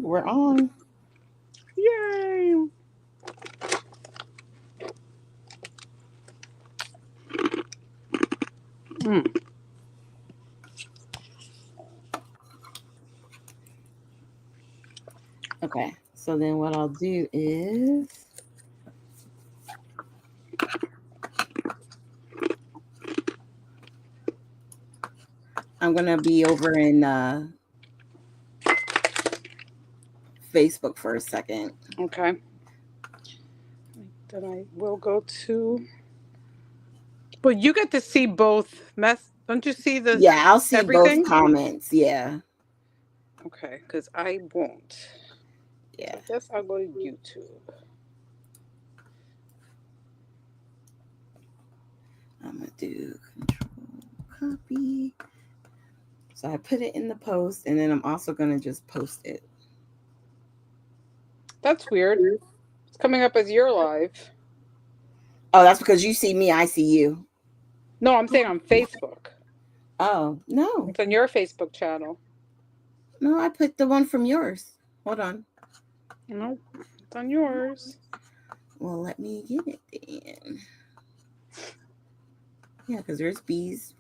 We're on. Yay! Okay. So then what I'll do is I'm gonna be over in Facebook for a second. Okay. Then I will go to. But you get to see both. Don't you see the Yeah, I'll see both everything? comments. Yeah. Okay, because I won't. Yeah. I guess I'll go to YouTube. I'm gonna do control copy. So I put it in the post, and then I'm also gonna just post it. That's weird. It's coming up as you're live. Oh, that's because you see me, I see you. No, I'm saying on Facebook. Oh no, It's on your Facebook channel. no, I put the one from yours. Hold on. No, it's on yours. Well, let me get it then. Yeah, because there's bees.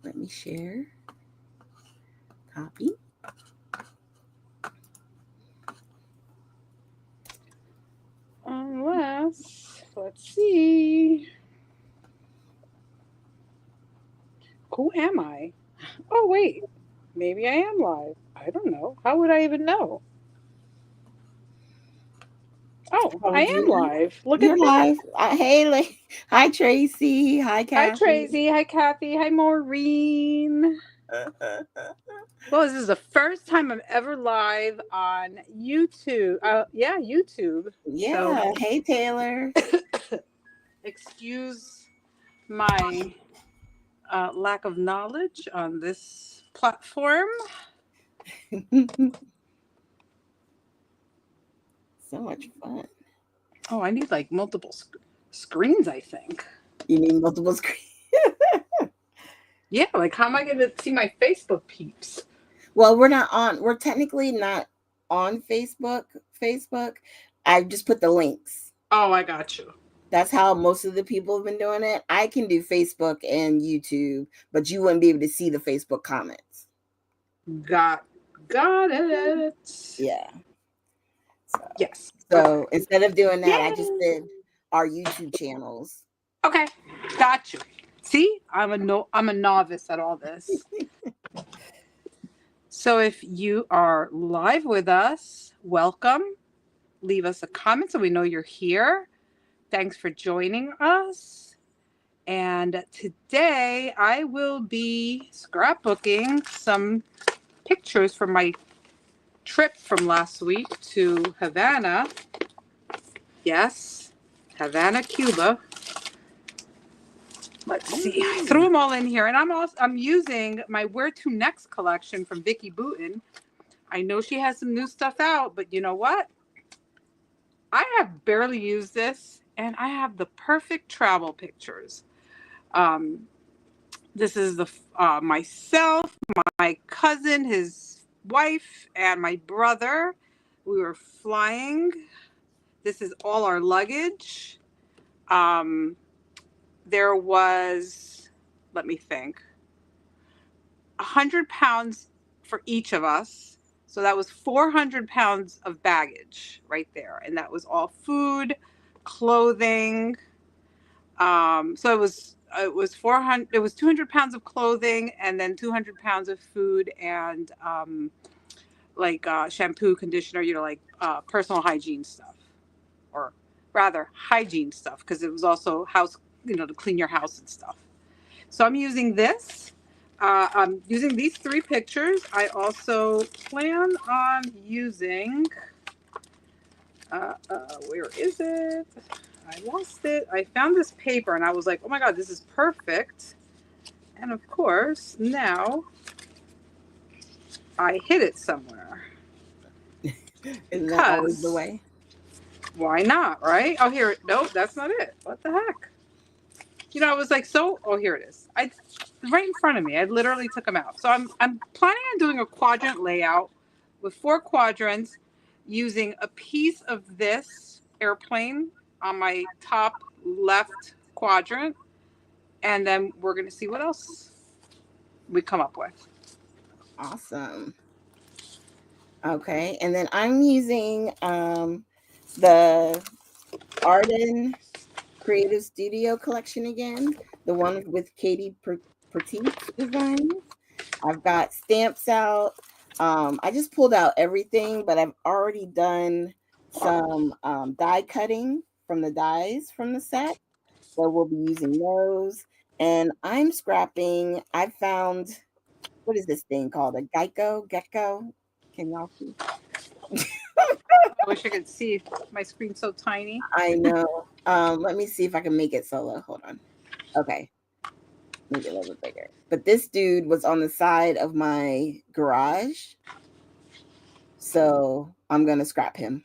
Let me share. Copy. Unless, let's see. Who am I? Oh, wait. Maybe I am live. I don't know. How would I even know? Oh, How I would am you? live. Look at You're that. live. Hey, hi Tracy. Hi Hi, Kathy. Tracy. Hi, Kathy. Hi, Maureen. Well, this is the first time I'm ever live on YouTube. Yeah, YouTube. So, Yeah. Hey Taylor. excuse my lack of knowledge on this platform. So much fun. Oh, I need like multiple screens, I think. You need multiple screens. Yeah, like how am I going to see my Facebook peeps? Well, we're not on. We're technically not on Facebook. Facebook. I just put the links. Oh, I got you. That's how most of the people have been doing it. I can do Facebook and YouTube, but you wouldn't be able to see the Facebook comments. Got it. Yeah. So, Yes. so Okay. instead of doing that, I just Yay. did our YouTube channels. Okay. Got you. See, I'm a novice at all this. So if you are live with us, welcome. Leave us a comment so we know you're here. Thanks for joining us. And today I will be scrapbooking some pictures from my trip from last week to Havana. Yes, Havana, Cuba. Let's see. I threw them all in here, and I'm using my Where to Next collection from Vicki Boutin. I know she has some new stuff out, but you know what? I have barely used this, and I have the perfect travel pictures. Um, this is the myself, my cousin, his wife, and my brother. We were flying. This is all our luggage. Um, there was, let me think, 100 pounds for each of us. So that was 400 pounds of baggage right there. And that was all food, clothing. So it was 400, it was 200 pounds of clothing and then 200 pounds of food and like shampoo, conditioner, like personal hygiene stuff, or rather hygiene stuff, because it was also house, to clean your house and stuff. So I'm using this. I'm using these 3 pictures. I also plan on using, where is it? I lost it. I found this paper and I was like, oh my God, this is perfect. And of course, now I hid it somewhere. Isn't that always the way? Why not, right? Oh, here. Nope, that's not it. What the heck? I was like, oh, here it is. Right in front of me. I literally took them out. So I'm planning on doing a quadrant layout with 4 quadrants using a piece of this airplane on my top left quadrant. And then we're going to see what else we come up with. Awesome. Okay, and then I'm using the Arden Creative Studio collection again, the one with Katie Pratik designs. I've got stamps out. I just pulled out everything, but I've already done some die cutting from the dies from the set. So we'll be using those. And I'm scrapping. I found, what is this thing called? A gecko? Can y'all see? I wish I could see. My screen's so tiny. I know. Let me see if I can make it solo. Hold on. Okay. Make it a little bit bigger. But this dude was on the side of my garage. So I'm going to scrap him.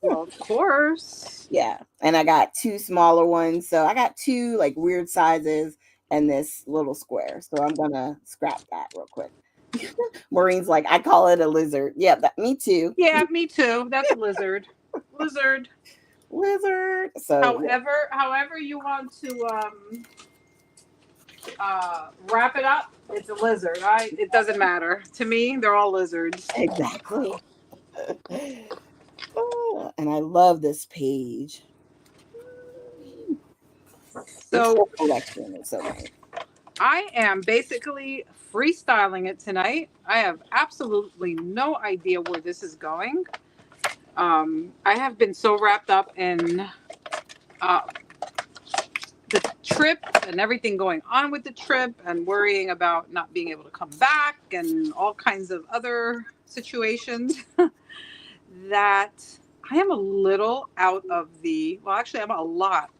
Well, of course. Yeah. And I got 2 smaller ones. So I got 2 like weird sizes and this little square. So I'm going to scrap that real quick. Maureen's like, I call it a lizard. Yeah, me too. Yeah, me too. That's a lizard. Lizard. So however you want to wrap it up, it's a lizard. It doesn't matter. To me, they're all lizards. Exactly. Oh, and I love this page. So collection is so nice. I am basically freestyling it tonight. I have absolutely no idea where this is going. I have been so wrapped up in the trip and everything going on with the trip and worrying about not being able to come back and all kinds of other situations that I am a little out of the, well, actually I'm a lot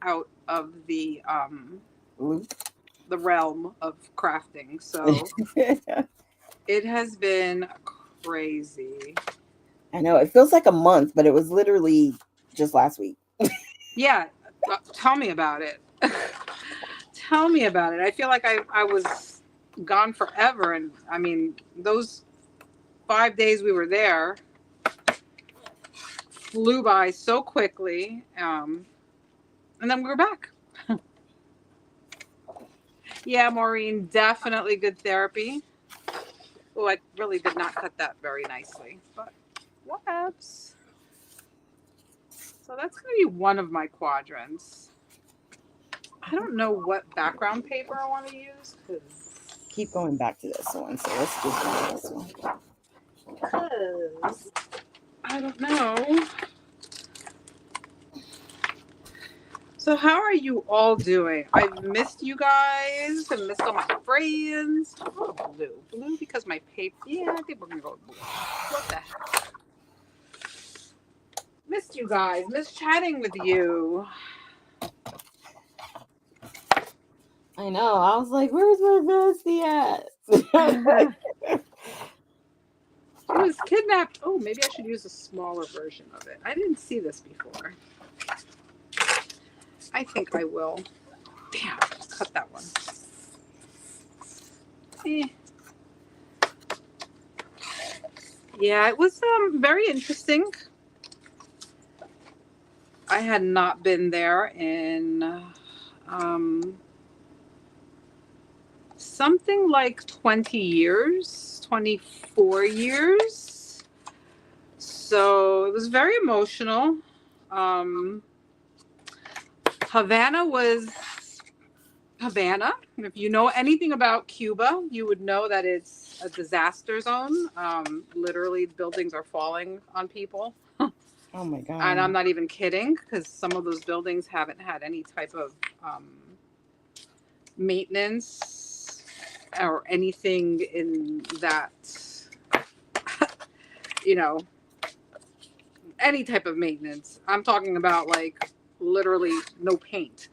out of the realm of crafting. So it has been crazy. I know, it feels like a month, but it was literally just last week. Yeah, tell me about it. Tell me about it. I feel like I was gone forever, and I mean those 5 days we were there flew by so quickly, and then we were back. Yeah, Maureen, definitely good therapy. Oh, I really did not cut that very nicely, but whoops. So that's going to be one of my quadrants. I don't know what background paper I want to use. Keep going back to this one. So let's just do this one. Because I don't know. So how are you all doing? I've missed you guys. I've missed all my friends. Oh, blue because my paper. Yeah, I think we're gonna go with blue. What the heck? Missed you guys. Missed chatting with you. I know. I was like, "Where's my bestie at?" It was kidnapped. Oh, maybe I should use a smaller version of it. I didn't see this before. I think I will. Damn, cut that one. Yeah, it was very interesting. I had not been there in something like 20 years, 24 years. So it was very emotional. Havana was Havana. If you know anything about Cuba, you would know that it's a disaster zone. Literally, buildings are falling on people. Oh my God. And I'm not even kidding, because some of those buildings haven't had any type of maintenance or anything in that, any type of maintenance. I'm talking about like literally no paint.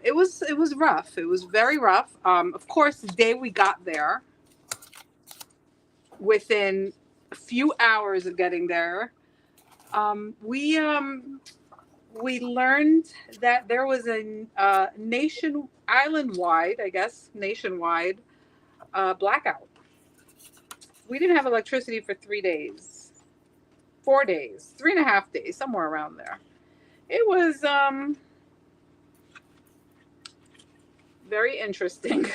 It was rough. It was very rough. Of course, the day we got there, within a few hours of getting there, we learned that there was a nationwide blackout. We didn't have electricity for 3 days, 4 days, 3.5 days, somewhere around there. It was very interesting.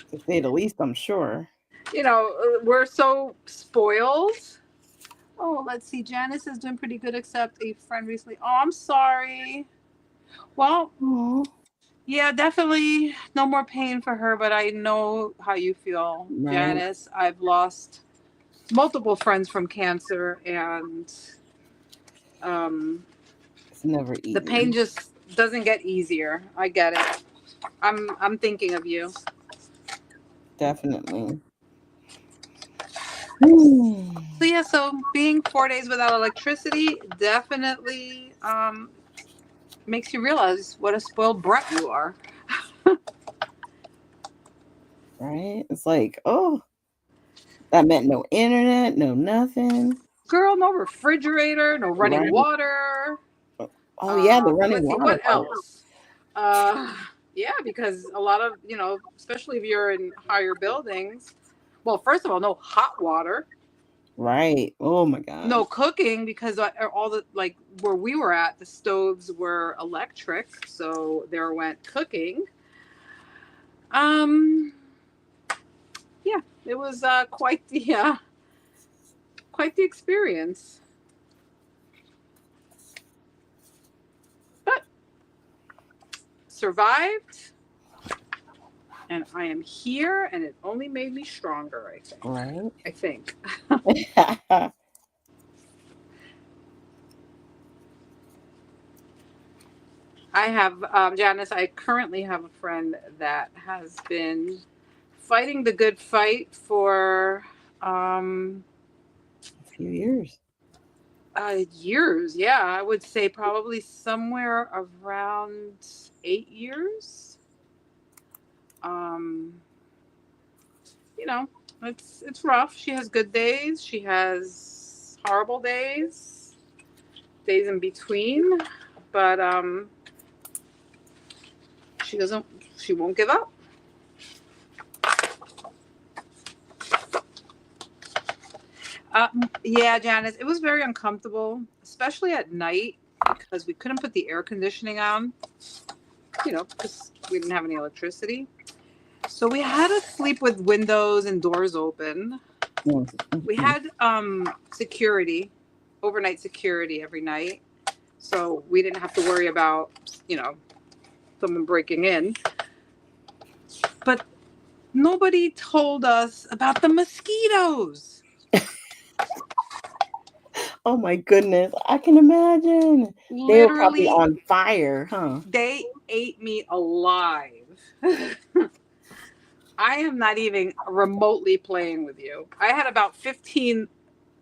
To say the least, I'm sure. You know, we're so spoiled. Oh, let's see. Janice is doing pretty good, except a friend recently. Oh, I'm sorry. Well, Oh, yeah, definitely no more pain for her, but I know how you feel, right. Janice. I've lost multiple friends from cancer, and um, It's never the pain easy. just doesn't get easier. I get it. I'm thinking of you. Definitely. So yeah, so being 4 days without electricity definitely makes you realize what a spoiled brat you are. Right? It's like, oh, that meant no internet, no nothing. Girl, no refrigerator, no running Right? water. Oh, yeah, the running Let's see, water what part. else? Yeah, because a lot of, especially if you're in higher buildings, well, first of all, no hot water, Right. Oh, my no gosh. cooking, because all the, like, where we were at, the stoves were electric, so there went cooking. Um, yeah, it was quite the experience. But survived, and I am here, and it only made me stronger, I think. Right? I think. I have, Janice, I currently have a friend that has been fighting the good fight for A few years. years. Yeah, I would say probably somewhere around 8 years. Um, you know, it's rough. She has good days. She has horrible days. Days in between, but she doesn't. She won't give up. Yeah, Janice, it was very uncomfortable, especially at night because we couldn't put the air conditioning on. Because we didn't have any electricity. So we had to sleep with windows and doors open. We Mm-hmm. had security, overnight security every night. So we didn't have to worry about, someone breaking in. But nobody told us about the mosquitoes. Oh, my goodness. I can imagine. They were probably Literally, on fire, huh? they ate me alive. I am not even remotely playing with you. I had about 15,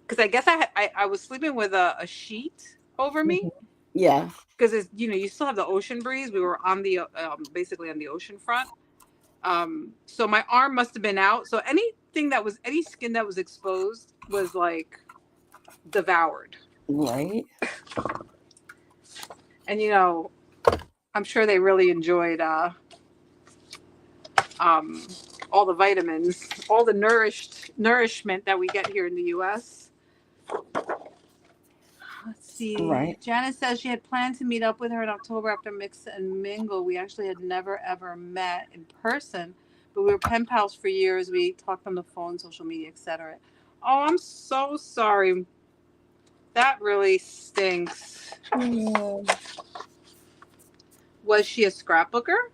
because I guess I was sleeping with a sheet over me, Mhm. Yeah. because it's, you still have the ocean breeze. We were on the basically on the ocean front. So my arm must have been out. So any skin that was exposed was like devoured. Right. And I'm sure they really enjoyed um, all the vitamins, all the nourishment that we get here in the U.S. Let's see. Right. Janice says she had planned to meet up with her in October after Mix and Mingle. We actually had never ever met in person, but we were pen pals for years. We talked on the phone, social media, etc. Oh, I'm so sorry. That really stinks. Yeah. Was she a scrapbooker?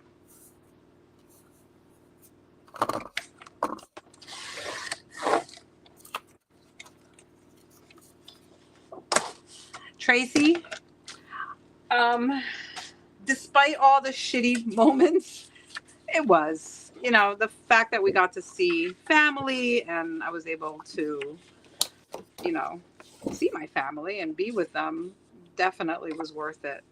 Tracy, despite all the shitty moments, it was, the fact that we got to see family and I was able to, you know, see my family and be with them definitely was worth it.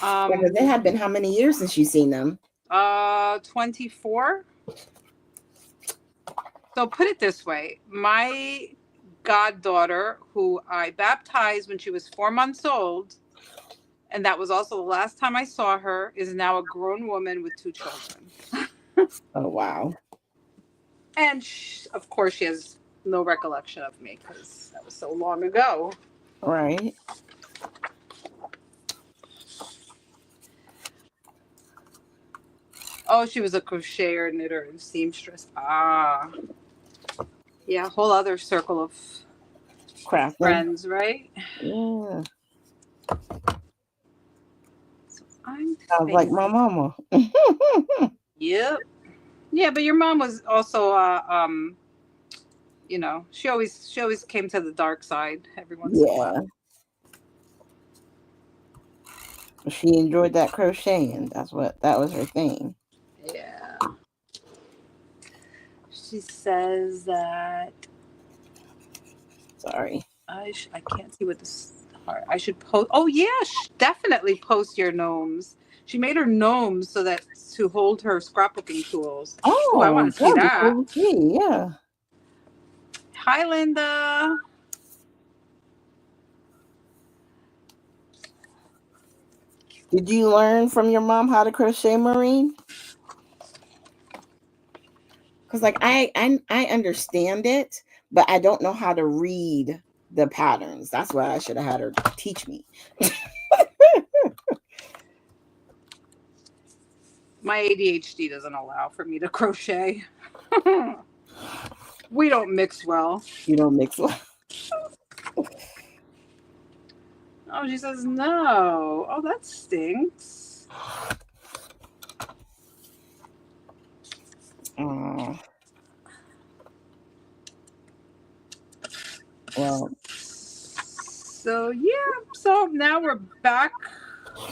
Yeah, because it had been how many years since you've seen them? 24. So put it this way, my goddaughter, who I baptized when she was 4 months old, and that was also the last time I saw her, is now a grown woman with 2 children. Oh, wow. And of course, she has no recollection of me because that was so long ago. Right. Oh, she was a crocheter, knitter, and seamstress. Ah, yeah, a whole other circle of Crafting. friends, right? Yeah. So I'm Sounds like my thinking, mama. yep, yeah, but your mom was also, she always came to the dark side every once in a while. Yeah. She enjoyed that crocheting. That was her thing. Yeah, she says that Sorry. I can't see what this heart. I should post. Oh yeah, definitely post your gnomes. She made her gnomes so that to hold her scrapbooking tools. Oh, I Oh, want to see that'd be that. cool to see. Yeah. Hi, Linda. Did you learn from your mom how to crochet, Maureen? Because like I understand it, but I don't know how to read the patterns. That's why I should have had her teach me. My ADHD doesn't allow for me to crochet. We don't mix well. You don't mix well. Oh, she says no. Oh, that stinks. Well, So yeah, so now we're back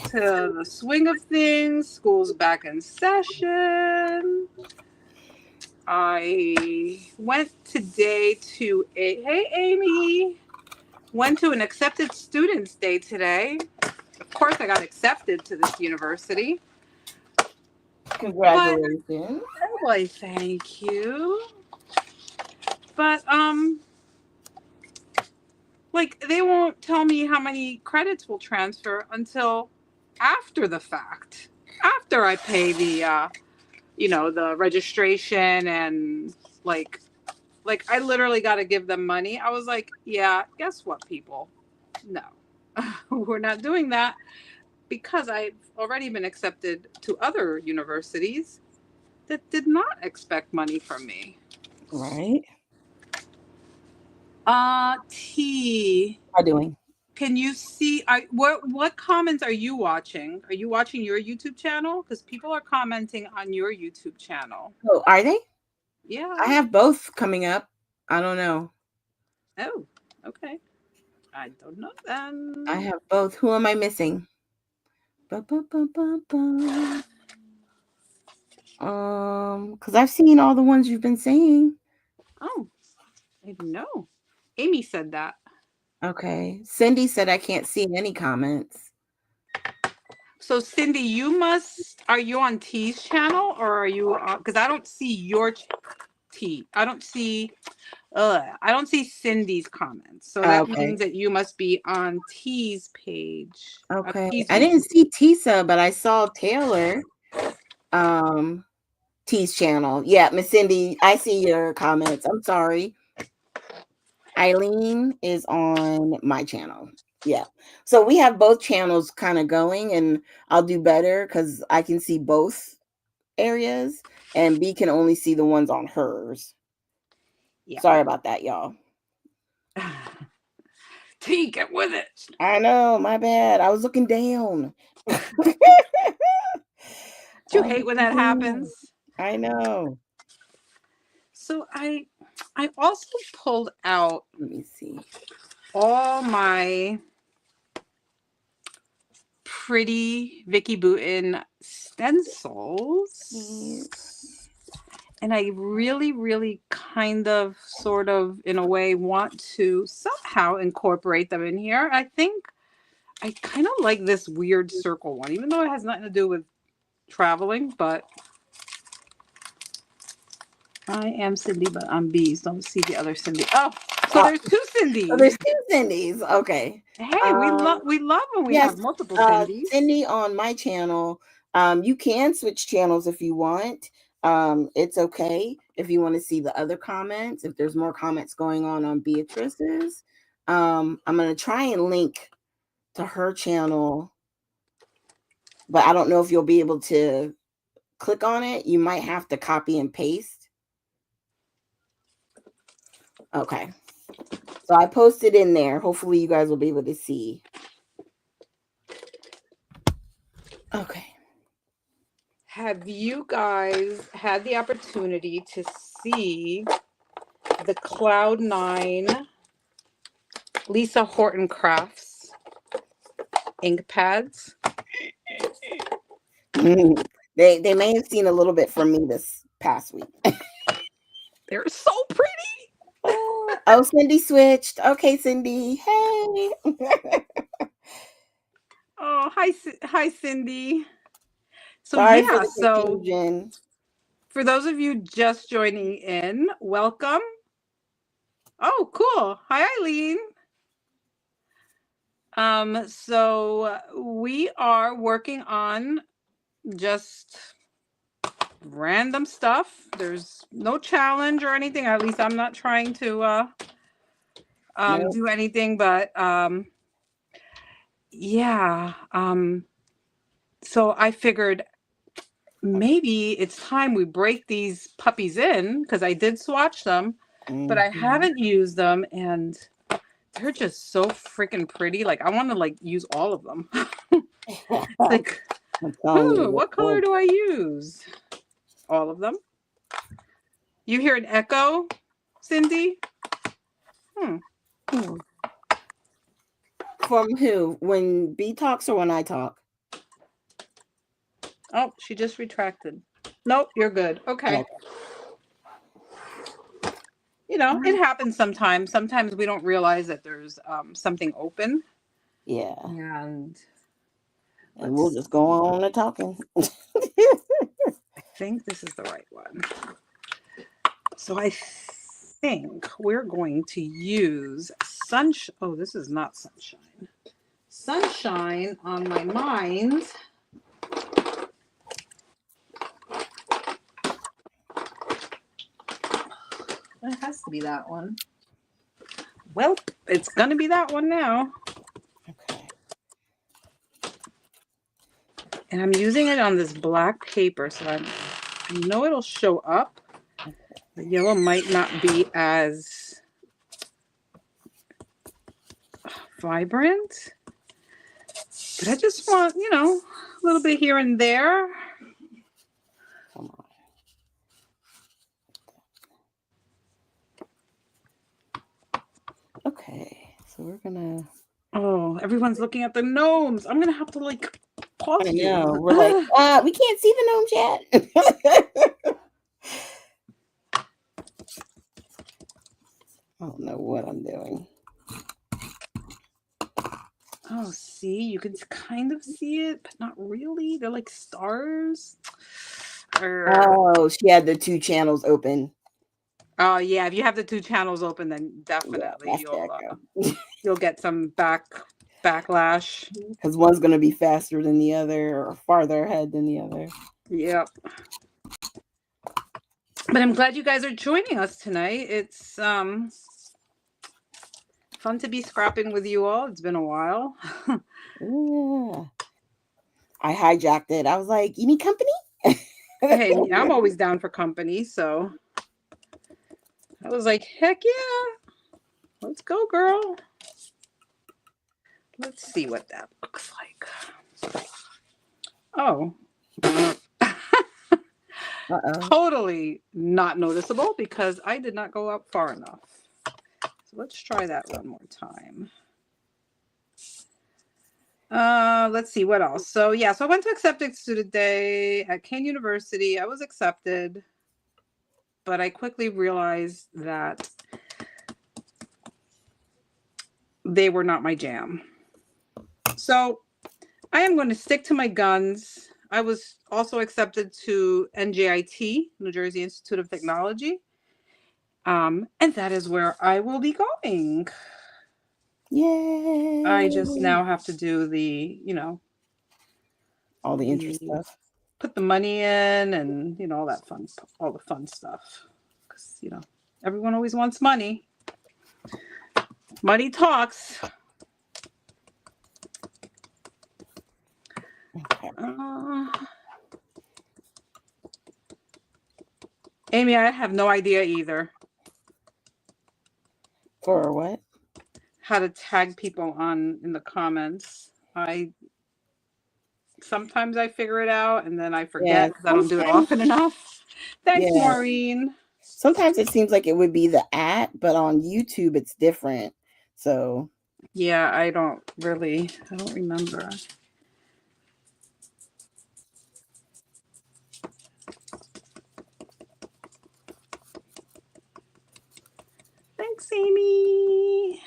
to the swing of things. School's back in session. I went today to hey Amy, went to an accepted students day today. Of course, I got accepted to this university. But congratulations. why, thank you. But like they won't tell me how many credits will transfer until after the fact. After I pay the registration and like I literally got to give them money. I was like, yeah, guess what, people? No, we're not doing that because I've already been accepted to other universities that did not expect money from me. Right. T. How doing? Can you see? What comments are you watching? Are you watching your YouTube channel? Because people are commenting on your YouTube channel. Oh, are they? Yeah. I have both coming up. I don't know. Oh, okay. I don't know then. I have both. Who am I missing? Because I've seen all the ones you've been saying. Oh, I didn't know. Amy said that. Okay. Cindy said I can't see any comments. So Cindy, are you on T's channel or are you on? Because I don't see your T. I don't see Cindy's comments. So that Okay. means that you must be on T's page. Okay. T's I didn't YouTube. see Tisa, but I saw Taylor. T's channel. Yeah, Miss Cindy, I see your comments. I'm sorry. Eileen is on my channel. Yeah. So we have both channels kind of going, and I'll do better because I can see both areas, and B can only see the ones on hers. Yeah. Sorry about that, y'all. T, get with it. I know, my bad. I was looking down. Do you hate when that happens? I know. So I also pulled out Let me see. all my pretty Vicky Boutin stencils. And I really, really kind of, sort of, in a way, want to somehow incorporate them in here. I think I kind of like this weird circle one, even though it has nothing to do with traveling, but I am Cindy, but I'm Bees. Don't see the other Cindy. Oh, so there's two Cindys. So there's two Cindys. Okay. Hey, we love when we have multiple Cindys. Cindy on my channel You can switch channels if you want. It's okay if you want to see the other comments. If there's more comments going on Beatrice's, I'm gonna try and link to her channel, but I don't know if you'll be able to click on it. You might have to copy and paste. Okay. So I posted in there. Hopefully you guys will be able to see. Okay. Have you guys had the opportunity to see the Cloud9 Lisa Horton Crafts ink pads? They may have seen a little bit from me this past week. They're so pretty. Oh, Cindy switched. Okay, Cindy. Hey. Oh, hi, Cindy. So Sorry for yeah, the so confusion. for those of you just joining in, welcome. Oh, cool. Hi, Eileen. So we are working on just random stuff. There's no challenge or anything. At least I'm not trying to Nope. do anything, but yeah. So I figured maybe it's time we break these puppies in, because I did swatch them, but I haven't used them, and they're just so freaking pretty. Like, I want to like use all of them. Like, what color do I use? All of them. You hear an echo, Cindy? From who? When B talks or when I talk? Oh, she just retracted. Nope, you're good. Okay. You know, it happens sometimes. Sometimes we don't realize that there's something open. Yeah. And we'll just go on to talking. I think this is the right one. So I think we're going to use sunshine. Oh, this is not sunshine. Sunshine on my mind. It has to be that one. Well, it's going to be that one now. Okay. And I'm using it on this black paper, so I know it'll show up. The yellow might not be as vibrant, but I just want, you know, a little bit here and there. Come on. Okay, so we're gonna. Oh, everyone's looking at the gnomes. I'm gonna have to like pause I you. know. We're like, we can't see the gnomes yet. I don't know what I'm doing. Oh, see, you can kind of see it, but not really. They're like stars. Oh, she had the two channels open. Oh yeah, if you have the two channels open, then definitely you'll get some backlash. Because one's gonna be faster than the other or farther ahead than the other. Yep. But I'm glad you guys are joining us tonight. It's fun to be scrapping with you all. It's been a while. Yeah. I hijacked it. I was like, you need company? Hey, I'm always down for company, so I was like, heck yeah. Let's go, girl. Let's see what that looks like. Oh. Totally not noticeable because I did not go up far enough. So let's try that one more time. Let's see what else. So yeah, so I went to acceptance today at Kane University. I was accepted, but I quickly realized that they were not my jam. So I am going to stick to my guns. I was also accepted to NJIT, New Jersey Institute of Technology. And that is where I will be going. Yay! I just now have to do the, you know, all the interest stuff. Put the money in, and all that all the fun stuff. Because everyone always wants money. Money talks. Okay. Amy, I have no idea either. For what? How to tag people in the comments. Sometimes I figure it out, and then I forget because I don't do it often enough. Thanks, Maureen. Sometimes it seems like it would be the @ but on YouTube it's different. So yeah, I don't remember. Thanks, Amy.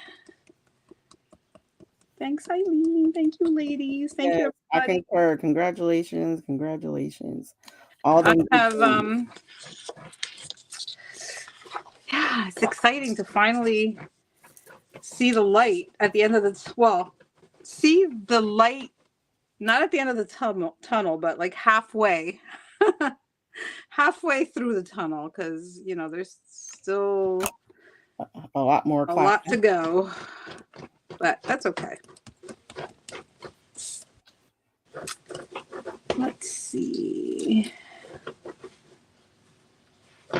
Thanks, Eileen. Thank you, ladies. Thank you, everybody. I concur. Congratulations. All them yeah, it's exciting to finally see the light at the end of see the light, not at the end of the tunnel, but like halfway through the tunnel, because there's still a lot to go, but that's okay. Let's see.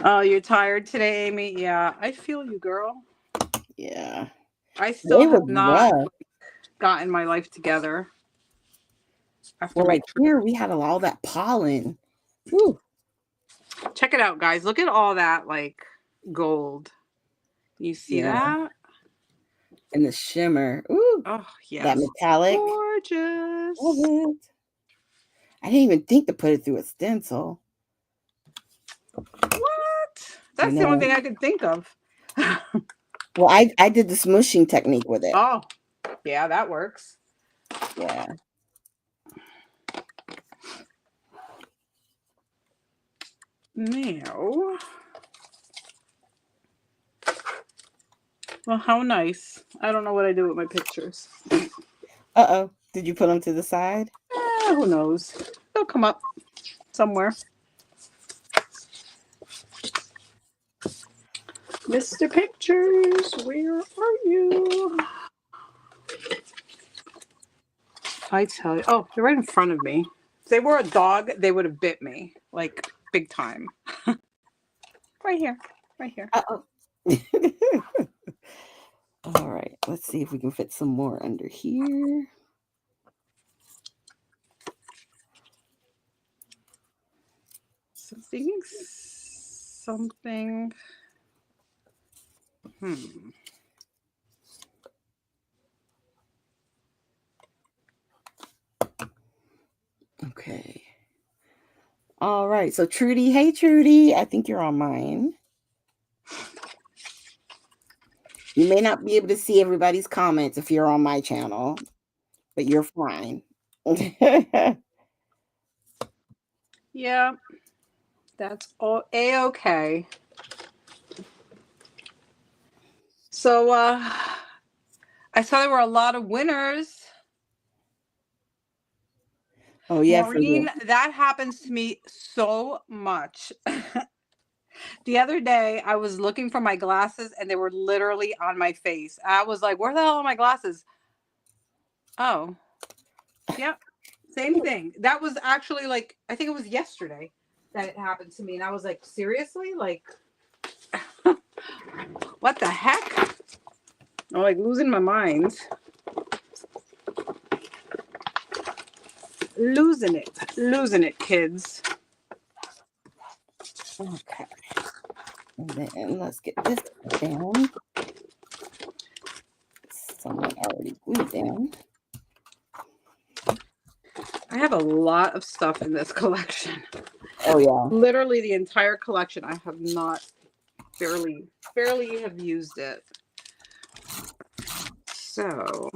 Oh, you're tired today, Amy? Yeah, I feel you, girl. Yeah. I still have not gotten my life together. Here we had all that pollen. Woo. Check it out, guys. Look at all that gold. You see that? And the shimmer. Ooh. Oh, yes. That metallic. Gorgeous. Love it. I didn't even think to put it through a stencil. What? That's the only thing I could think of. Well, I did the smooshing technique with it. Oh, yeah, that works. Yeah. Now, well, how nice. I don't know what I do with my pictures. Uh-oh. Did you put them to the side? Who knows? They'll come up somewhere. Mr. Pictures, where are you? I tell you. Oh, they're right in front of me. If they were a dog, they would have bit me, big time. Right here. Uh-oh. All right. Let's see if we can fit some more under here. Something. Okay. All right. So Trudy, hey Trudy, I think you're on mine. You may not be able to see everybody's comments if you're on my channel, but you're fine. Yeah, that's all A-okay. So I saw there were a lot of winners. Oh yeah, Maureen, that happens to me so much. The other day I was looking for my glasses and they were literally on my face. I was like, where the hell are my glasses? Oh, yep. Same thing. That was actually I think it was yesterday that it happened to me. And I was like, seriously? What the heck? I'm losing my mind. Losing it, kids. Okay. And then let's get this down. Someone already glued down. I have a lot of stuff in this collection. Oh yeah. Literally the entire collection. I have not barely have used it. So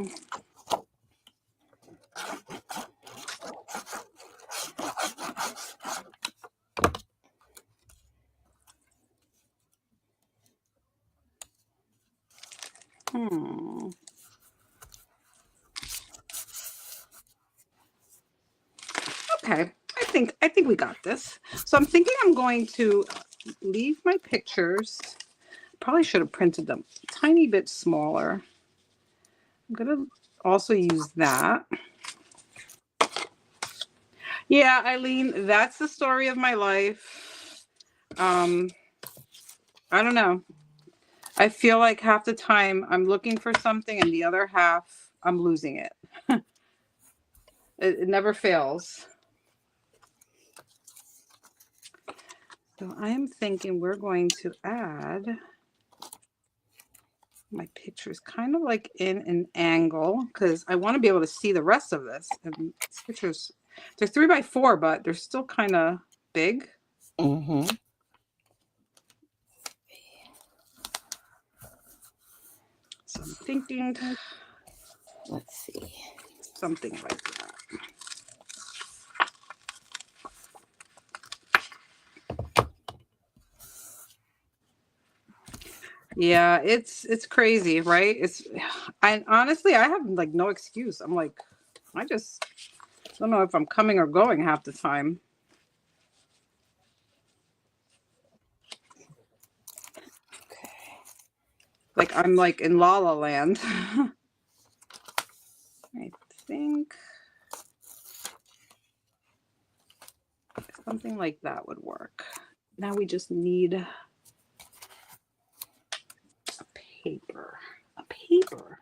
Okay. I think we got this. So I'm thinking I'm going to leave my pictures. Probably should have printed them a tiny bit smaller. I'm going to also use that. Yeah, Eileen, that's the story of my life. I don't know. I feel like half the time I'm looking for something and the other half I'm losing it. It never fails. So I am thinking we're going to add my pictures kind of like in an angle because I want to be able to see the rest of this. And these pictures, they're 3x4, but they're still kind of big. Mm-hmm. So I'm thinking, Let's see. Something like that. Yeah, it's crazy, right? And honestly, I have like no excuse. I'm like, I just don't know if I'm coming or going half the time. Okay. Like I'm like in La La Land. I think something like that would work. Now we just need a paper. A paper.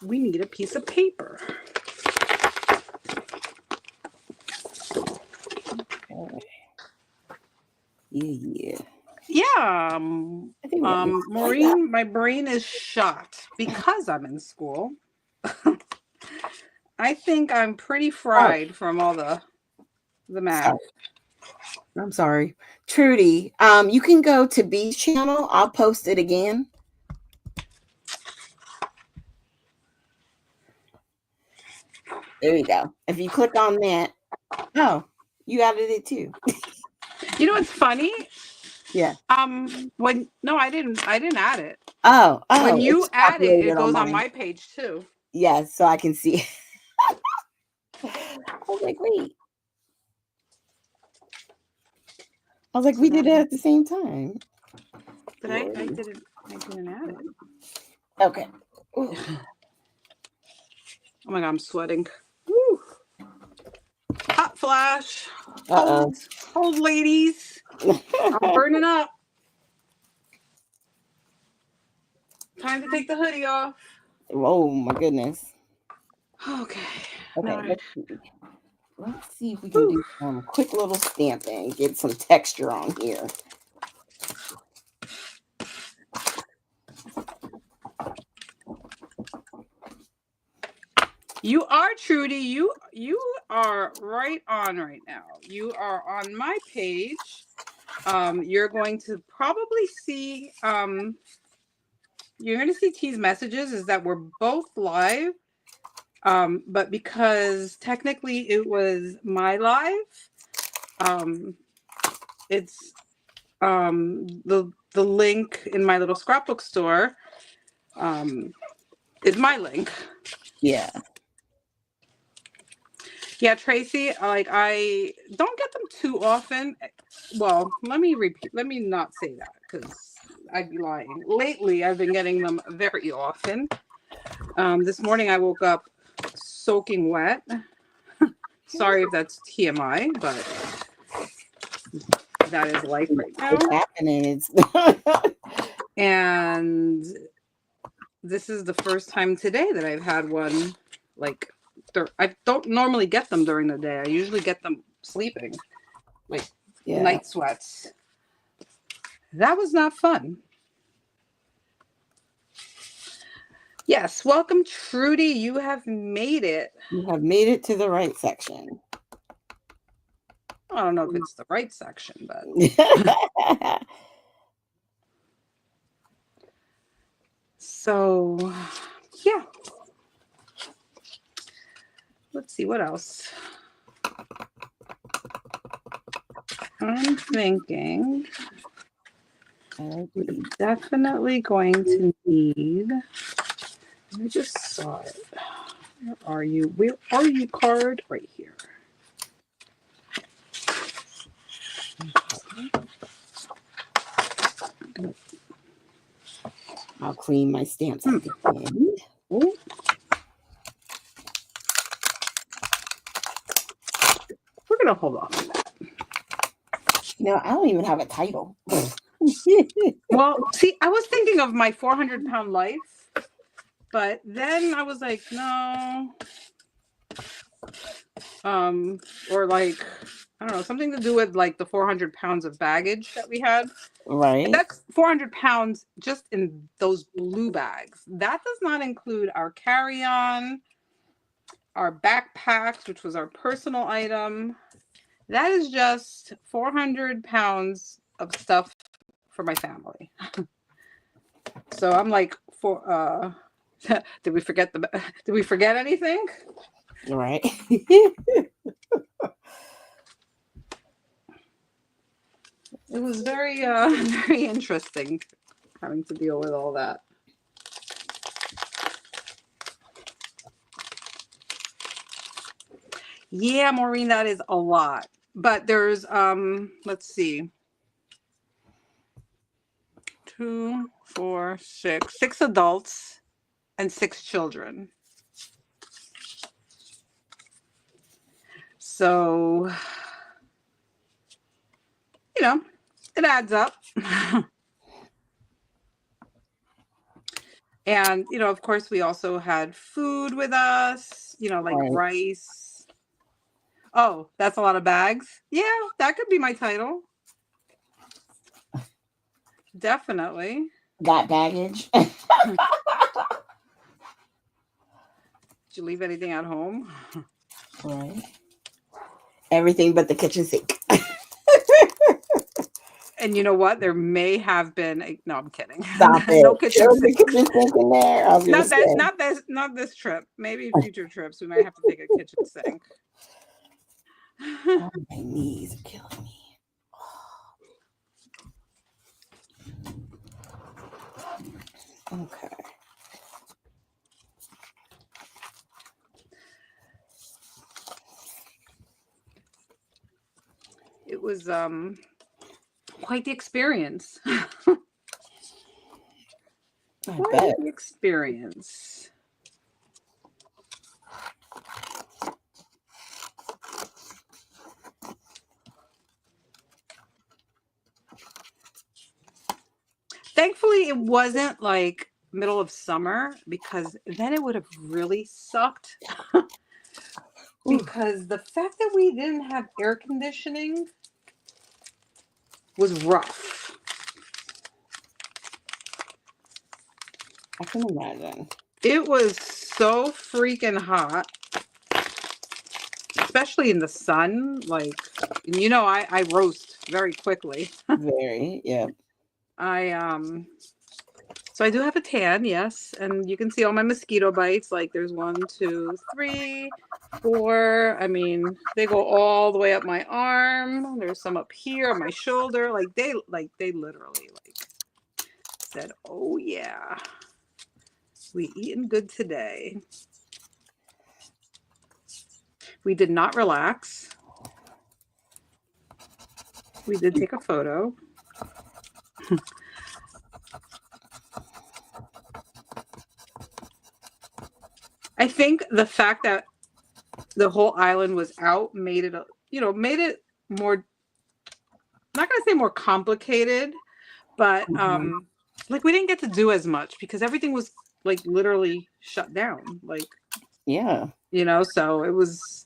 We need a piece of paper. Okay. Yeah. Yeah. I think that looks Maureen, my brain is shot because I'm in school. I think I'm pretty fried from all the math. I'm sorry. Trudy, you can go to B's channel. I'll post it again. There you go. If you click on that, oh, you added it too. You know what's funny? Yeah. No, I didn't add it. Oh, when you add it, it goes on mine. my page too. Yeah, so I can see. I was like, wait. I was like, we did it at the same time. But I didn't add it. Okay. Ooh. Oh my god, I'm sweating. Woo. Hot flash. Hold ladies. I'm burning up. Time to take the hoodie off. Oh my goodness. Okay. Okay, let's see if we can do some quick little stamping, get some texture on here. You are, Trudy. You are right on right now. You are on my page. You're going to probably see you're going to see T's messages is that we're both live. But because technically it was my live, it's the link in my little scrapbook store is my link. Yeah. Yeah, Tracy, like I don't get them too often. Well, let me not say that because I'd be lying. Lately, I've been getting them very often. This morning I woke up soaking wet. Sorry if that's TMI, but that is life right now. What's happening? And this is the first time today that I've had one. Like, I don't normally get them during the day. I usually get them sleeping, like night sweats. That was not fun. Yes, welcome, Trudy. You have made it. You have made it to the right section. I don't know if it's the right section, but so yeah. Let's see what else. I'm thinking we're definitely going to need. I just saw it. Where are you? Where are you, card? Right here. I'll clean my stamps at the end. Ooh. We're gonna hold off on that. I don't even have a title. Well, see, I was thinking of my 400-pound life, but then I was like, no. Or like, I don't know, something to do with like the 400 pounds of baggage that we had. Right. That's 400 pounds just in those blue bags. That does not include our carry-on, our backpacks, which was our personal item. That is just 400 pounds of stuff for my family. So I'm like, did we forget anything? Right. It was very very interesting having to deal with all that. Yeah, Maureen, that is a lot. But there's let's see. 2, 4, 6 adults and 6 children. So, it adds up. And, of course, we also had food with us, like Right. rice. Oh, that's a lot of bags. Yeah, that could be my title. Definitely. Got baggage. Did you leave anything at home? Right. Everything but the kitchen sink. And you know what? There may have been no, I'm kidding. Stop it. No kitchen There's sink. a kitchen sink in there. I was gonna say. Not this trip. Maybe future trips we might have to take a kitchen sink. Oh, my knees are killing me. Okay. It was quite the experience. I bet. The experience. Thankfully, it wasn't like middle of summer because then it would have really sucked. Because the fact that we didn't have air conditioning was rough. I can imagine. It was so freaking hot, especially in the sun. Like, I roast very quickly. Very, yeah. So I do have a tan, yes, and you can see all my mosquito bites. Like, there's 1, 2, 3, 4. I mean, they go all the way up my arm. There's some up here on my shoulder. Like they literally said, "Oh yeah, we eating good today." We did not relax. We did take a photo. I think the fact that the whole island was out made it more, not going to say more complicated, but like we didn't get to do as much because everything was like literally shut down. Like, yeah, so it was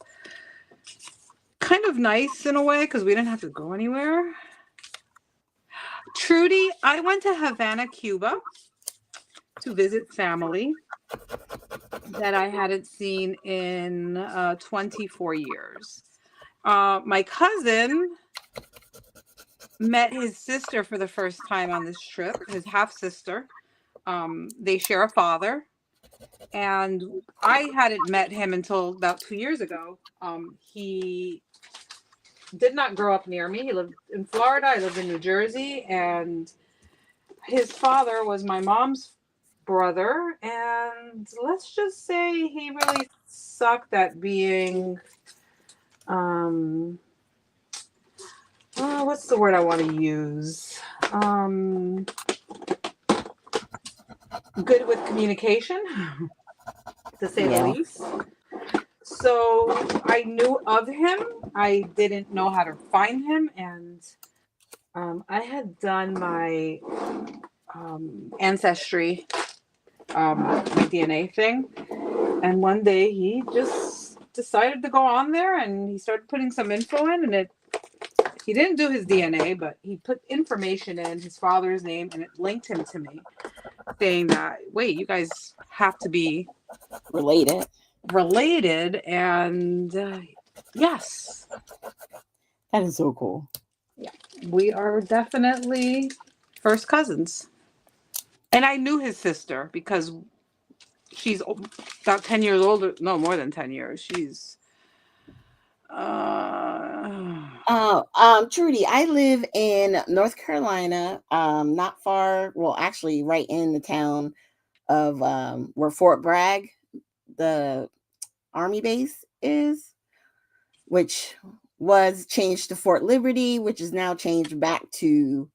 kind of nice in a way because we didn't have to go anywhere. Trudy, I went to Havana, Cuba to visit family that I hadn't seen in 24 years. My cousin met his sister for the first time on this trip, his half-sister. They share a father. And I hadn't met him until about 2 years ago. He did not grow up near me. He lived in Florida. I lived in New Jersey. And his father was my mom's brother. And let's just say he really sucked at being What's the word I want to use? Good with communication, to say the Yeah. least. So I knew of him. I didn't know how to find him, and I had done my ancestry, my DNA thing, and one day he just decided to go on there, and he started putting some info in, and he didn't do his DNA, but he put information in, his father's name, and it linked him to me, saying that, wait, you guys have to be related, and yes, That is so cool. yeah, we are definitely first cousins. And I knew his sister because she's about 10 years older. No, more than 10 years. She's Trudy, I live in North Carolina, not far, well, actually right in the town of where Fort Bragg, the Army base is, which was changed to Fort Liberty, which is now changed back to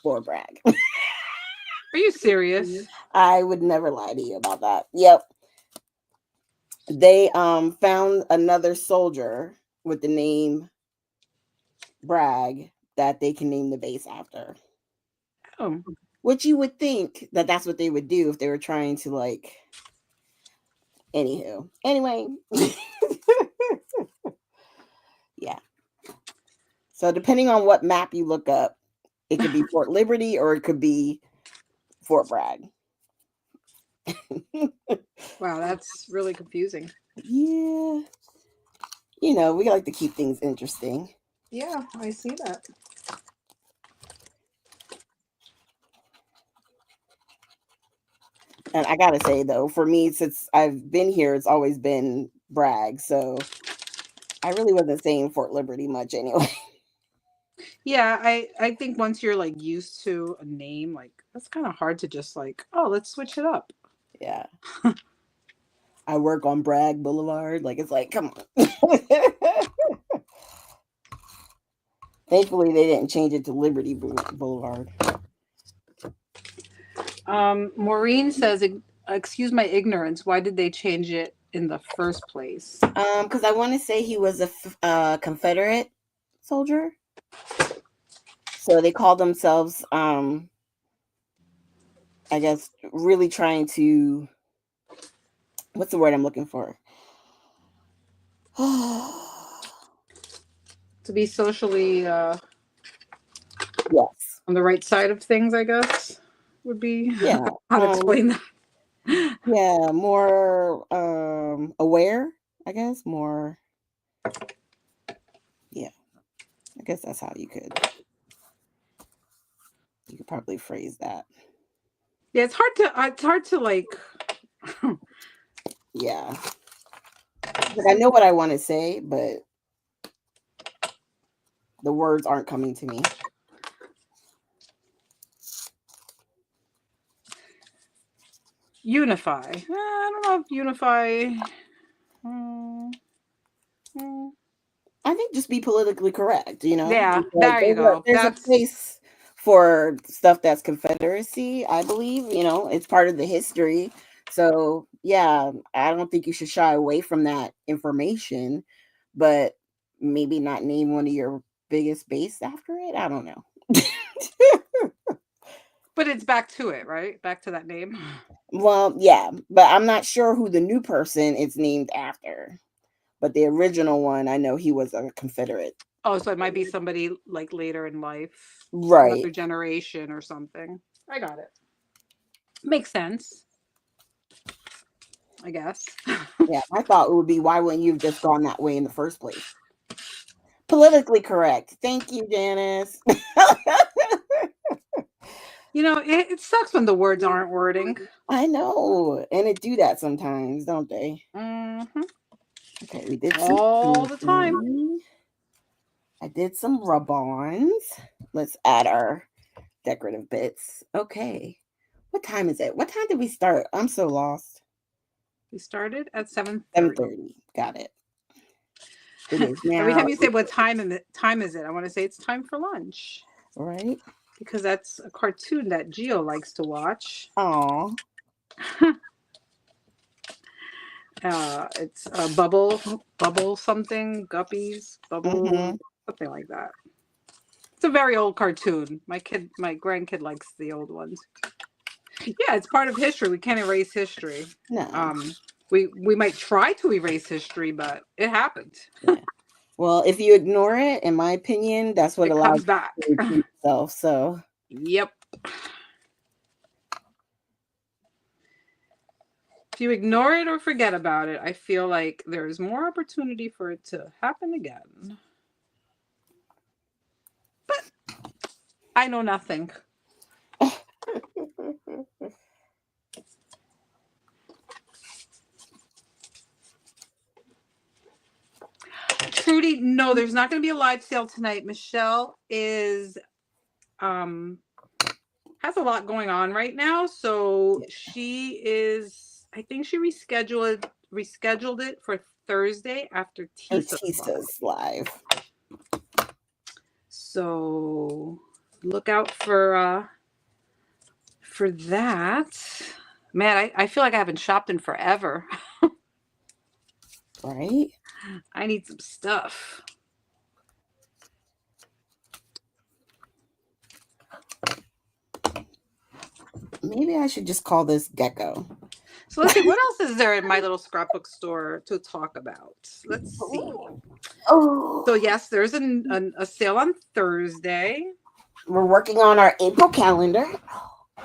Fort Bragg. Are you serious? I would never lie to you about that. Yep. They found another soldier with the name Bragg that they can name the base after. Oh. Which you would think that that's what they would do if they were trying to, like, anywho. Anyway. Yeah. So depending on what map you look up, it could be Fort Liberty or it could be Fort Bragg. Wow, that's really confusing. Yeah. You know, we like to keep things interesting. Yeah, I see that. And I gotta say though, for me, since I've been here, it's always been Bragg. So I really wasn't saying Fort Liberty much anyway. Yeah, I think once you're like used to a name, like that's kind of hard to just like, oh, let's switch it up. Yeah. I work on Bragg Boulevard. Like, it's like, come on. Thankfully, they didn't change it to Liberty Boulevard. Maureen says, "Excuse my ignorance. Why did they change it in the first place?" Because I want to say he was a Confederate soldier, so they called themselves, I guess, really trying to. What's the word I'm looking for? To be socially Yes. on the right side of things, I guess would be Yeah. how to explain that. Yeah. More aware, I guess. More. Yeah. I guess that's how you could probably phrase that. Yeah, it's hard to like. Yeah. Like, I know what I want to say, but the words aren't coming to me. Unify. I don't know if unify. I think just be politically correct, you know? Yeah, Like, there you go. there's a That's place for stuff that's Confederacy, I believe, you know, it's part of the history. So, yeah, I don't think you should shy away from that information, but maybe not name one of your biggest base after it. I don't know. but it's back to it, right? Back to that name. Well, yeah, but I'm not sure who the new person it's named after. But the original one, I know he was a Confederate. Oh, so it might be somebody like later in life, Right. another generation or something. I got it. Makes sense, I guess. Yeah, my thought would be, why wouldn't you have just gone that way in the first place? Politically correct. Thank you, Janice. It sucks when the words aren't wording. I know. And it do that sometimes, don't they? Mm-hmm. Okay, we did all the time. I did some rub-ons. Let's add our decorative bits. Okay. What time is it? What time did we start? I'm so lost. We started at 7:30. 7:30. Got it. It is Every now. time you say what time is it, I want to say it's time for lunch. Right? Because that's a cartoon that Geo likes to watch. Aw. It's bubble something, guppies, bubble, Mm-hmm. something like that. It's a very old cartoon. My grandkid likes the old ones. Yeah, it's part of history. We can't erase history. No. We might try to erase history, but it happened. Yeah. Well, if you ignore it, in my opinion, that's what It allows comes back. it to repeat itself. So Yep. If you ignore it or forget about it, I feel like there's more opportunity for it to happen again. But I know nothing. Trudy, no, there's not going to be a live sale tonight. Michelle is has a lot going on right now, so she is. I think she rescheduled it for Thursday after Tisa's live. So look out for that. Man, I feel like I haven't shopped in forever. Right? I need some stuff. Maybe I should just call this Gecko. So let's see, what else is there in my little scrapbook store to talk about? Let's see. Oh. So yes, there's a sale on Thursday. We're working on our April calendar.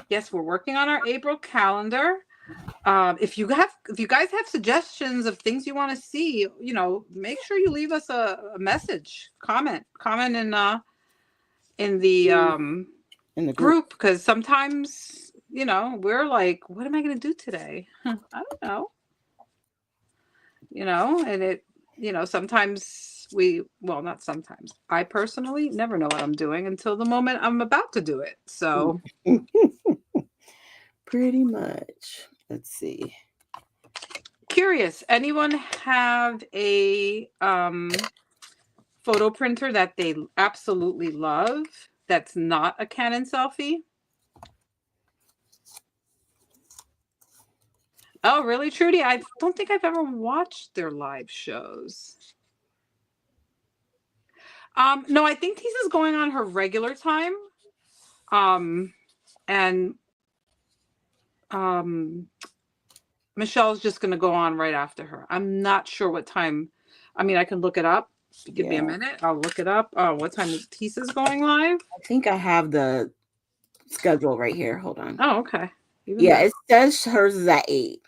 Yes, we're working on our April calendar. If you guys have suggestions of things you want to see, make sure you leave us a message, comment in the group, because sometimes we're like, what am I going to do today? I don't know. And it sometimes not sometimes. I personally never know what I'm doing until the moment I'm about to do it. So pretty much. Let's see. Curious, anyone have a photo printer that they absolutely love that's not a Canon selfie? Oh, really, Trudy? I don't think I've ever watched their live shows. No, I think Tisa's going on her regular time. And Michelle's just going to go on right after her. I'm not sure what time. I mean, I can look it up. Give me a minute. I'll look it up. What time is Tisa's going live? I think I have the schedule right here. Hold on. Oh, okay. Even yeah, better. It says hers is at 8.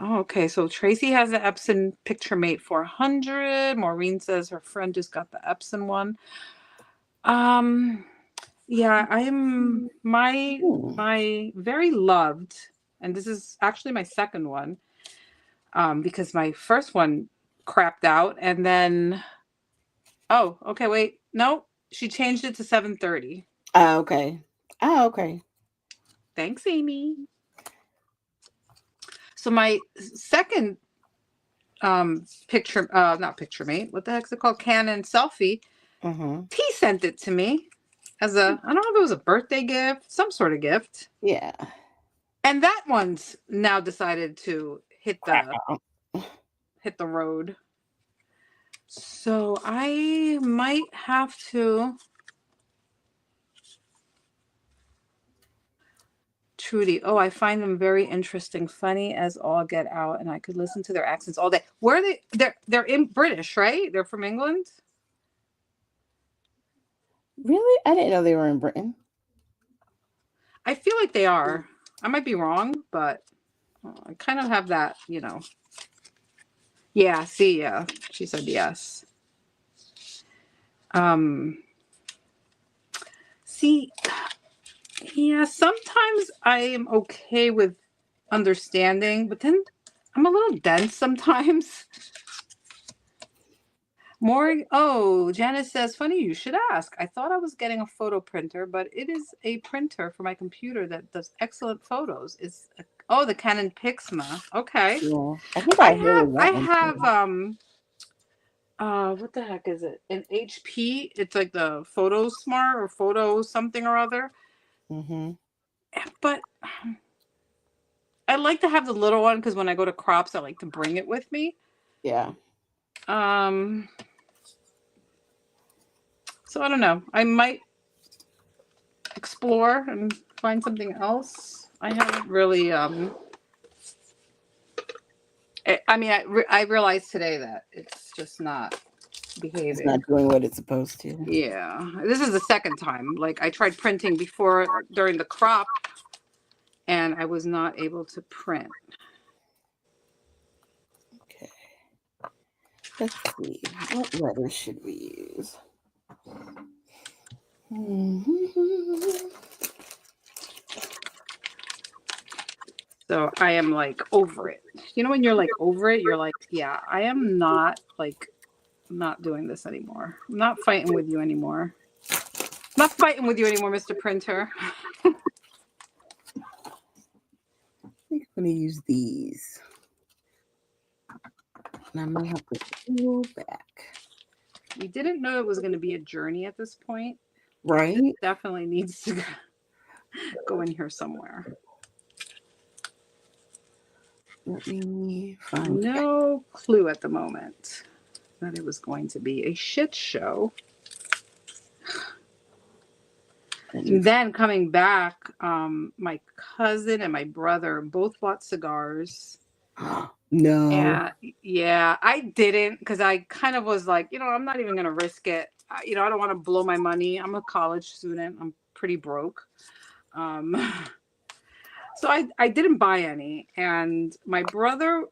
Oh, okay. So Tracy has the Epson PictureMate 400. Maureen says her friend just got the Epson one. Yeah, I am my very loved, and this is actually my second one, because my first one crapped out, and then okay, wait, no, she changed it to 730. Okay. Oh, okay. Thanks, Amy. So my second picture, not PictureMate, what the heck's it called? Canon selfie. T sent it to me as I don't know if it was a birthday gift, some sort of gift. Yeah. And that one's now decided to hit the road. So I might have to. Trudy, I find them very interesting, funny as all get out, and I could listen to their accents all day. Where are they? They're in British, right? They're from England. Really? I didn't know they were in Britain. I feel like they are. I might be wrong, but I kind of have that, Yeah, see, yeah. She said yes. See, yeah, sometimes I am okay with understanding, but then I'm a little dense sometimes. Janice says, funny you should ask. I thought I was getting a photo printer, but it is a printer for my computer that does excellent photos. Oh, the Canon Pixma. Okay. Yeah, I think I heard I that one have too. what the heck is it? An HP. It's like the Photo Smart or Photo something or other. Mm-hmm. But I like to have the little one because when I go to crops, I like to bring it with me. Yeah. Um, so I don't know. I might explore and find something else. I haven't really. I realized today that it's just not It's not behaving. doing what it's supposed to. Yeah, this is the second time. Like I tried printing before during the crop, and I was not able to print. Okay. Let's see. What letters should we use? So I am like over it. You know when you're like over it, you're like, yeah, I am not like not doing this anymore. I'm not fighting with you anymore. I'm not fighting with you anymore, Mr. Printer. I think I'm going to use these. And I'm going to have to pull back. We didn't know it was going to be a journey at this point. Right? This definitely needs to go in here somewhere. Let me find No clue at the moment that it was going to be a shit show. And then coming back, my cousin and my brother both bought cigars. No. And yeah, I didn't because I kind of was like, I'm not even going to risk it. I don't want to blow my money. I'm a college student. I'm pretty broke. So I didn't buy any. And my brother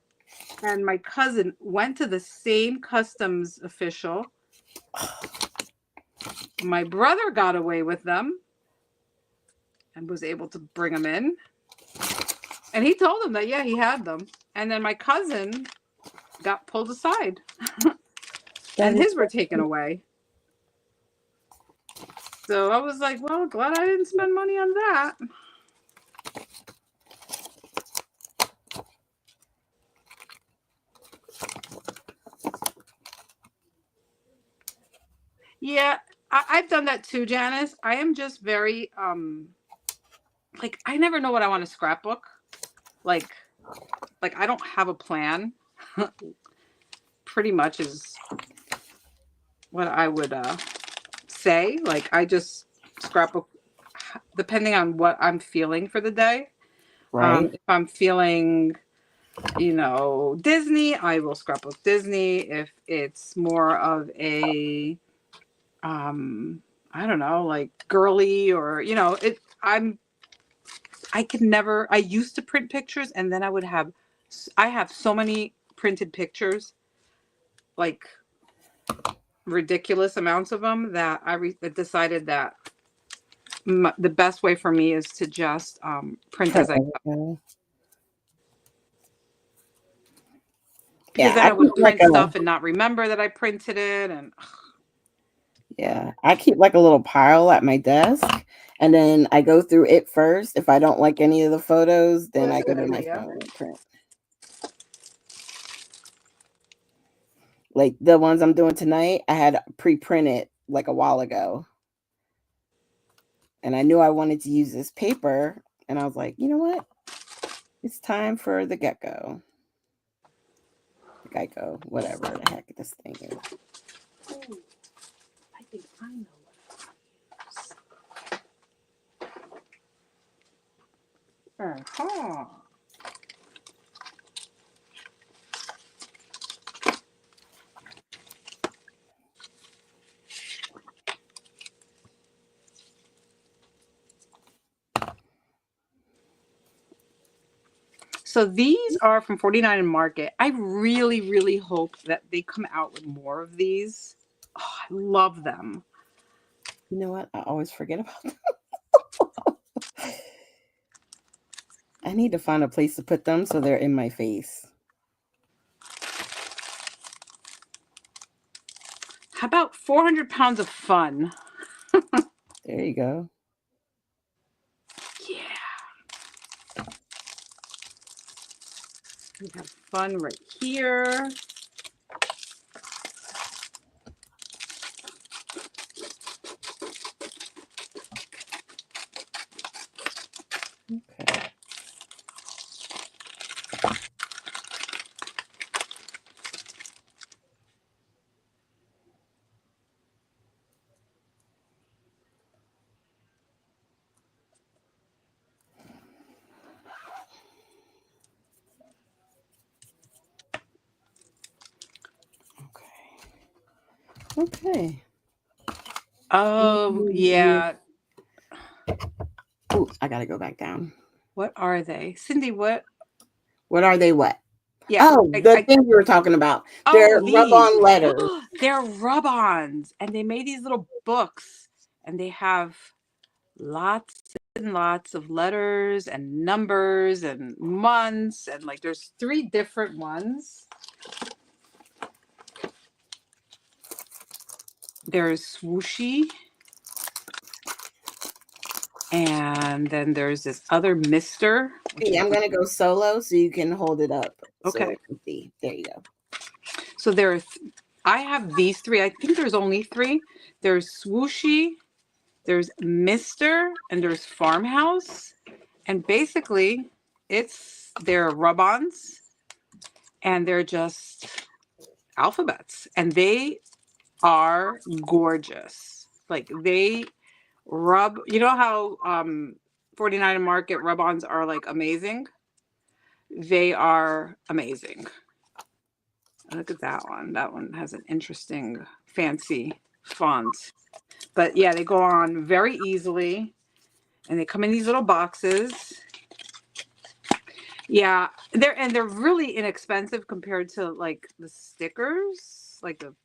and my cousin went to the same customs official. My brother got away with them and was able to bring them in. And he told them that, yeah, he had them. And then my cousin got pulled aside and his were taken away. So I was like, well, glad I didn't spend money on that. Yeah, I've done that too, Janice. I am just very, like, I never know what I want to scrapbook. Like I don't have a plan. Pretty much is what I would say. Like, I just scrapbook depending on what I'm feeling for the day. Right. If I'm feeling, Disney, I will scrapbook Disney. If it's more of a, I don't know, like girly or, I used to print pictures and then I have so many printed pictures, like ridiculous amounts of them that I decided that the best way for me is to just print as I go. Because then I I would keep print stuff and not remember that I printed it. And yeah, I keep like a little pile at my desk, and then I go through it first. If I don't like any of the photos, then I go to my phone and print. Like the ones I'm doing tonight, I had pre-printed like a while ago. And I knew I wanted to use this paper, and I was like, you know what? It's time for the gecko. The gecko, whatever the heck this thing is. Oh, I think I know what I use. Uh-huh. So these are from 49 and Market. I really, really hope that they come out with more of these. Oh, I love them. You know what? I always forget about them. I need to find a place to put them so they're in my face. How about 400 pounds of fun? There you go. Yeah. We have fun right here. Okay. Okay. Oh, yeah. Ooh, I gotta go back down. What are they? Cindy, what? What are they? What? Yeah. Oh, the thing we were talking about. Oh, They're these. rub-on letters. They're rub-ons. And they made these little books. And they have lots and lots of letters and numbers and months. And like there's 3 different ones. There's swooshy. And then there's this other Mister. Hey, I'm gonna go solo so you can hold it up. Okay. So I can see. There you go. So I have these 3. I think there's only 3. There's swooshy, there's Mister, and there's farmhouse. And basically, they're rub-ons, and they're just alphabets, and they are gorgeous. Like they rub. You know how 49 and Market rub-ons are like amazing. They are amazing. Look at that one. That one has an interesting, fancy font. But yeah, they go on very easily, and they come in these little boxes. Yeah, they're really inexpensive compared to like the stickers. Like the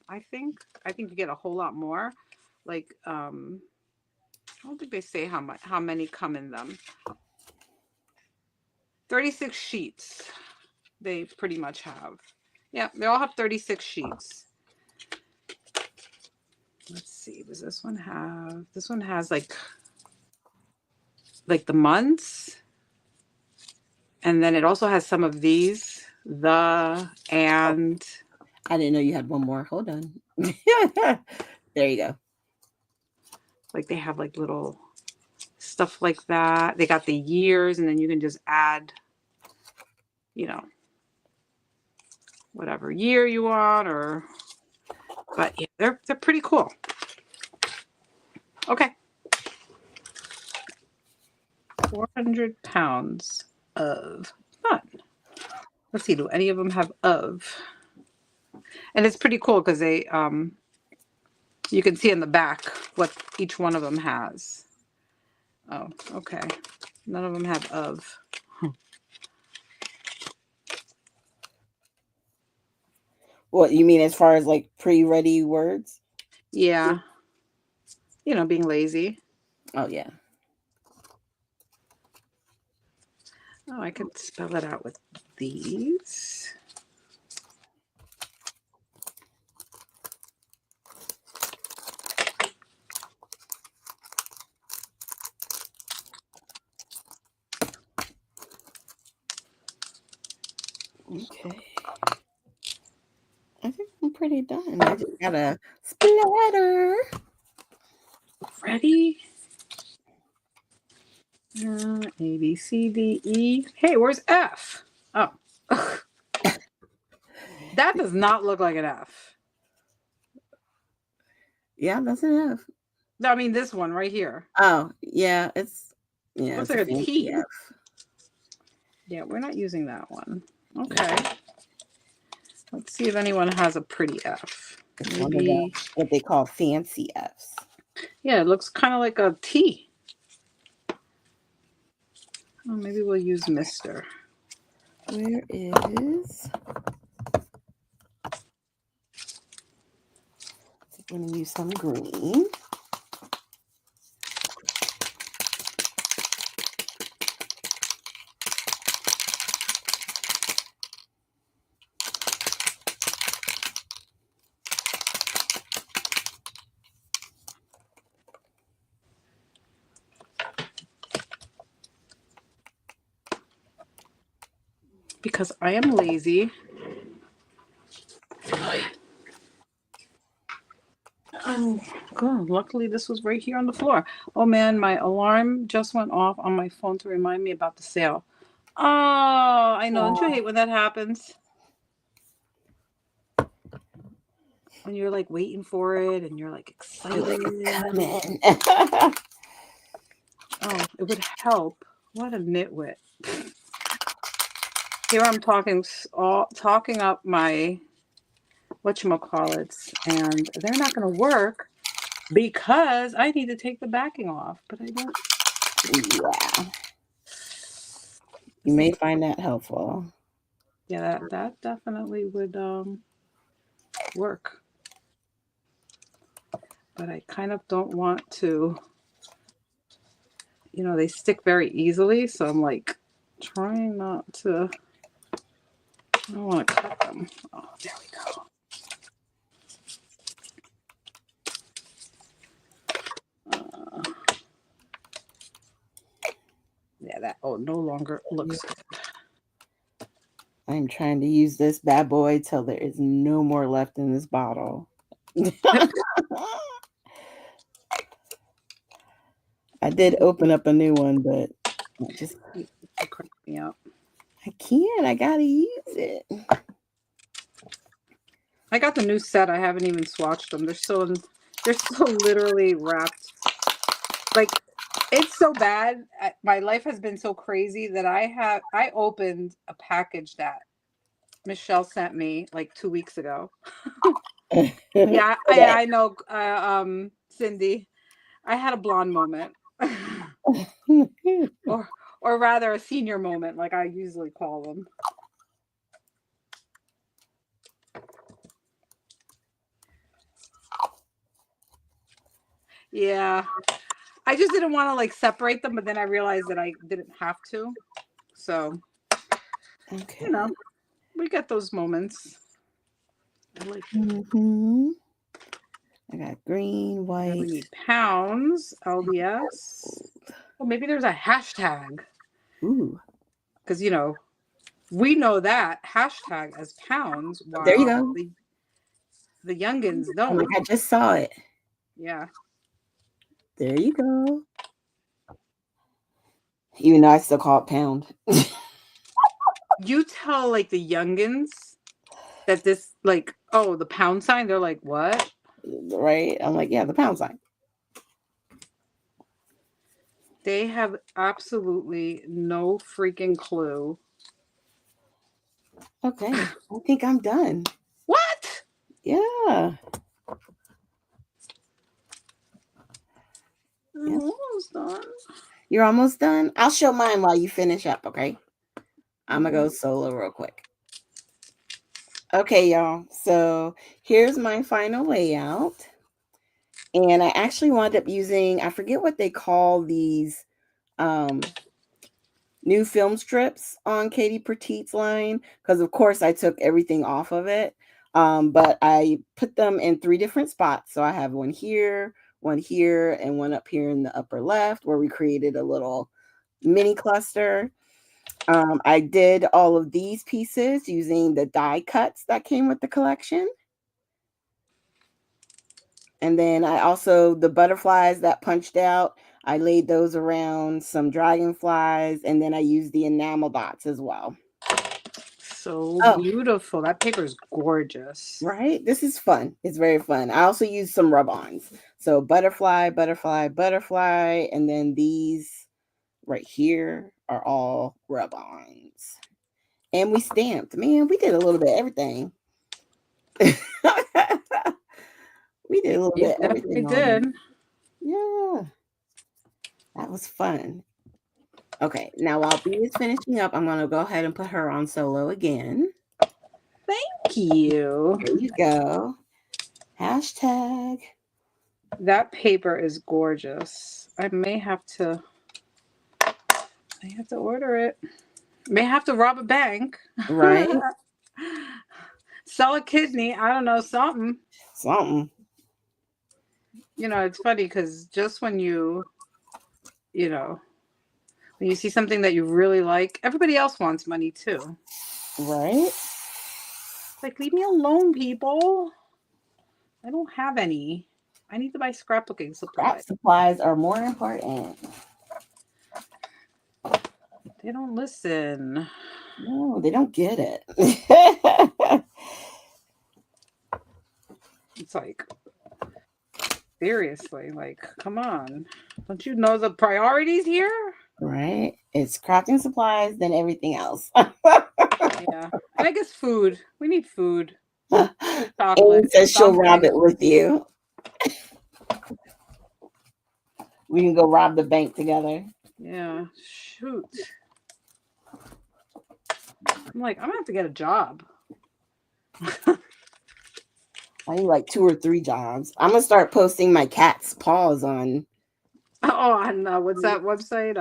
I think you get a whole lot more. Like I don't think they say how many come in them. 36 sheets. They pretty much have. Yeah, they all have 36 sheets. Let's see. Does this one have? This one has like the months, and then it also has some of these. And I didn't know you had one more. Hold on. There you go. like they have like little stuff like that. They got the years, and then you can just add, whatever year you want, but yeah, they're pretty cool. Okay. 400 pounds of fun. Let's see, do any of them have of? And it's pretty cool because you can see in the back what each one of them has. Oh, okay. None of them have of. What you mean as far as like pre-ready words? Yeah. Being lazy. Oh yeah. Oh, I could spell it out with these. Okay. I think I'm pretty done. I just gotta splatter. Ready? A, B, C, D, E. Hey, where's F? Oh. That does not look like an F. Yeah, that's enough. No, I mean this one right here. Oh, yeah, looks it's like a fancy T. F. Yeah, we're not using that one. Okay. Let's see if anyone has a pretty F. It's one of the what they call fancy Fs. Yeah, it looks kind of like a T. Oh, maybe we'll use Mister. Where is? I'm going to use some green. because I am lazy. Luckily, this was right here on the floor. Oh man, my alarm just went off on my phone to remind me about the sale. Oh, I know. Don't you hate when that happens? When you're like waiting for it and you're like excited. Coming. Oh, it would help. What a nitwit. Here I'm talking up my whatchamacallits, and they're not going to work because I need to take the backing off, but I don't. Yeah. You may find that helpful. Yeah, that definitely would work. But I kind of don't want to, they stick very easily, so I'm like trying not to. I don't want to cut them. Oh, there we go. Yeah, that no longer looks good. I'm trying to use this bad boy till there is no more left in this bottle. I did open up a new one, but just crack me up. I can't. I gotta use it. I got the new set. I haven't even swatched them. They're so literally wrapped. Like, it's so bad. My life has been so crazy that I opened a package that Michelle sent me like 2 weeks ago. Yeah, I know, Cindy. I had a blonde moment, or rather, a senior moment, like I usually call them. Yeah, I just didn't want to like separate them, but then I realized that I didn't have to. So, okay. We get those moments. I like it. Mm-hmm. I got green, white. Then we need pounds, LBS. Well, maybe there's a hashtag. Ooh. Because, we know that hashtag as pounds. While there you go. The youngins don't. I just saw it. Yeah. There you go. Even though I still call it pound. You tell like the youngins that this like, oh, the pound sign, they're like, what? Right? I'm like, yeah, the pound sign. They have absolutely no freaking clue. Okay. I think I'm done. What? Yeah. I'm almost done. You're almost done? I'll show mine while you finish up, okay? I'm going to go solo real quick. Okay, y'all. So here's my final layout. And I actually wound up using, I forget what they call these new film strips on Katie Petit's line, because of course I took everything off of it. But I put them in 3 different spots. So I have one here, and one up here in the upper left where we created a little mini cluster. I did all of these pieces using the die cuts that came with the collection. And then I also, the butterflies that punched out, I laid those around some dragonflies, and then I used the enamel dots as well. So beautiful. That paper is gorgeous. Right? This is fun. It's very fun. I also used some rub-ons. So butterfly, butterfly, butterfly, and then these right here are all rub-ons. And we stamped. Man, we did a little bit of everything. We did a little bit of everything. Did. Yeah. That was fun. Okay, now while B is finishing up, I'm going to go ahead and put her on solo again. Thank you. There you go. Hashtag. That paper is gorgeous. I may have to order it. May have to rob a bank. Right. Sell a kidney. I don't know, something. It's funny because just when when you see something that you really like, everybody else wants money too. Right? Like, leave me alone, people. I don't have any. I need to buy scrapbooking Scrap supplies. supplies are more important. They don't listen. No, they don't get it. It's like, seriously, like, come on. Don't you know the priorities here? Right? It's crafting supplies, then everything else. Yeah. And I guess food. We need food. Amy Chocolate. says she'll rob Something. it with you. We can go rob the bank together. Yeah. Shoot. I'm like, I'm gonna have to get a job. I need like 2 or 3 jobs. I'm gonna start posting my cat's paws on Oh, and what's that website?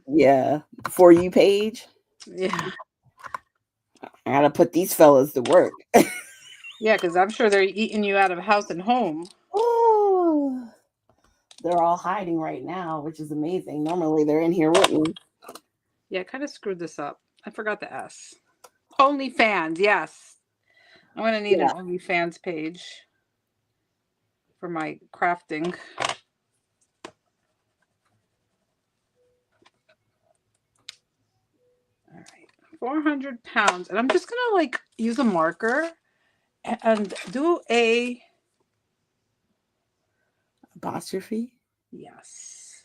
yeah For You page. Yeah. I gotta put these fellas to work. Yeah, because I'm sure they're eating you out of house and home. Oh, they're all hiding right now, which is amazing. Normally they're in here with me. Yeah, I kind of screwed this up. I forgot the S. OnlyFans, yes. I'm gonna need an Yeah. OnlyFans page for my crafting. All right, 400 pounds, and I'm just gonna like use a marker and do a Apostrophe. yes.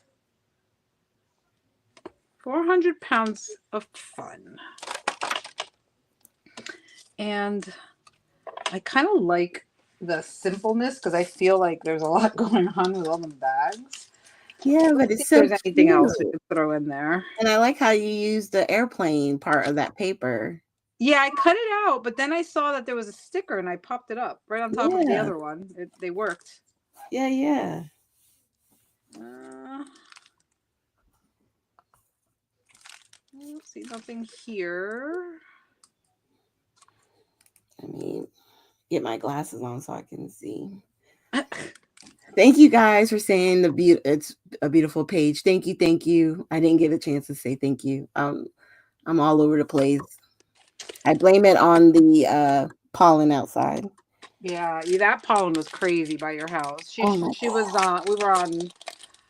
400 pounds of fun, and I kind of like the simpleness because I feel like there's a lot going on with all the bags. Yeah, Let's but see it's if so there's anything else we cute. could throw in there. And I like how you use the airplane part of that paper. Yeah, I cut it out, but then I saw that there was a sticker and I popped it up right on top of the Yeah. other one. They worked. Yeah, yeah. I don't see nothing here. I mean, get my glasses on so I can see. Thank you guys for saying it's a beautiful page. Thank you, thank you. I didn't get a chance to say thank you. I'm all over the place. I blame it on the pollen outside. Yeah, that pollen was crazy by your house. Oh my She was on. We were on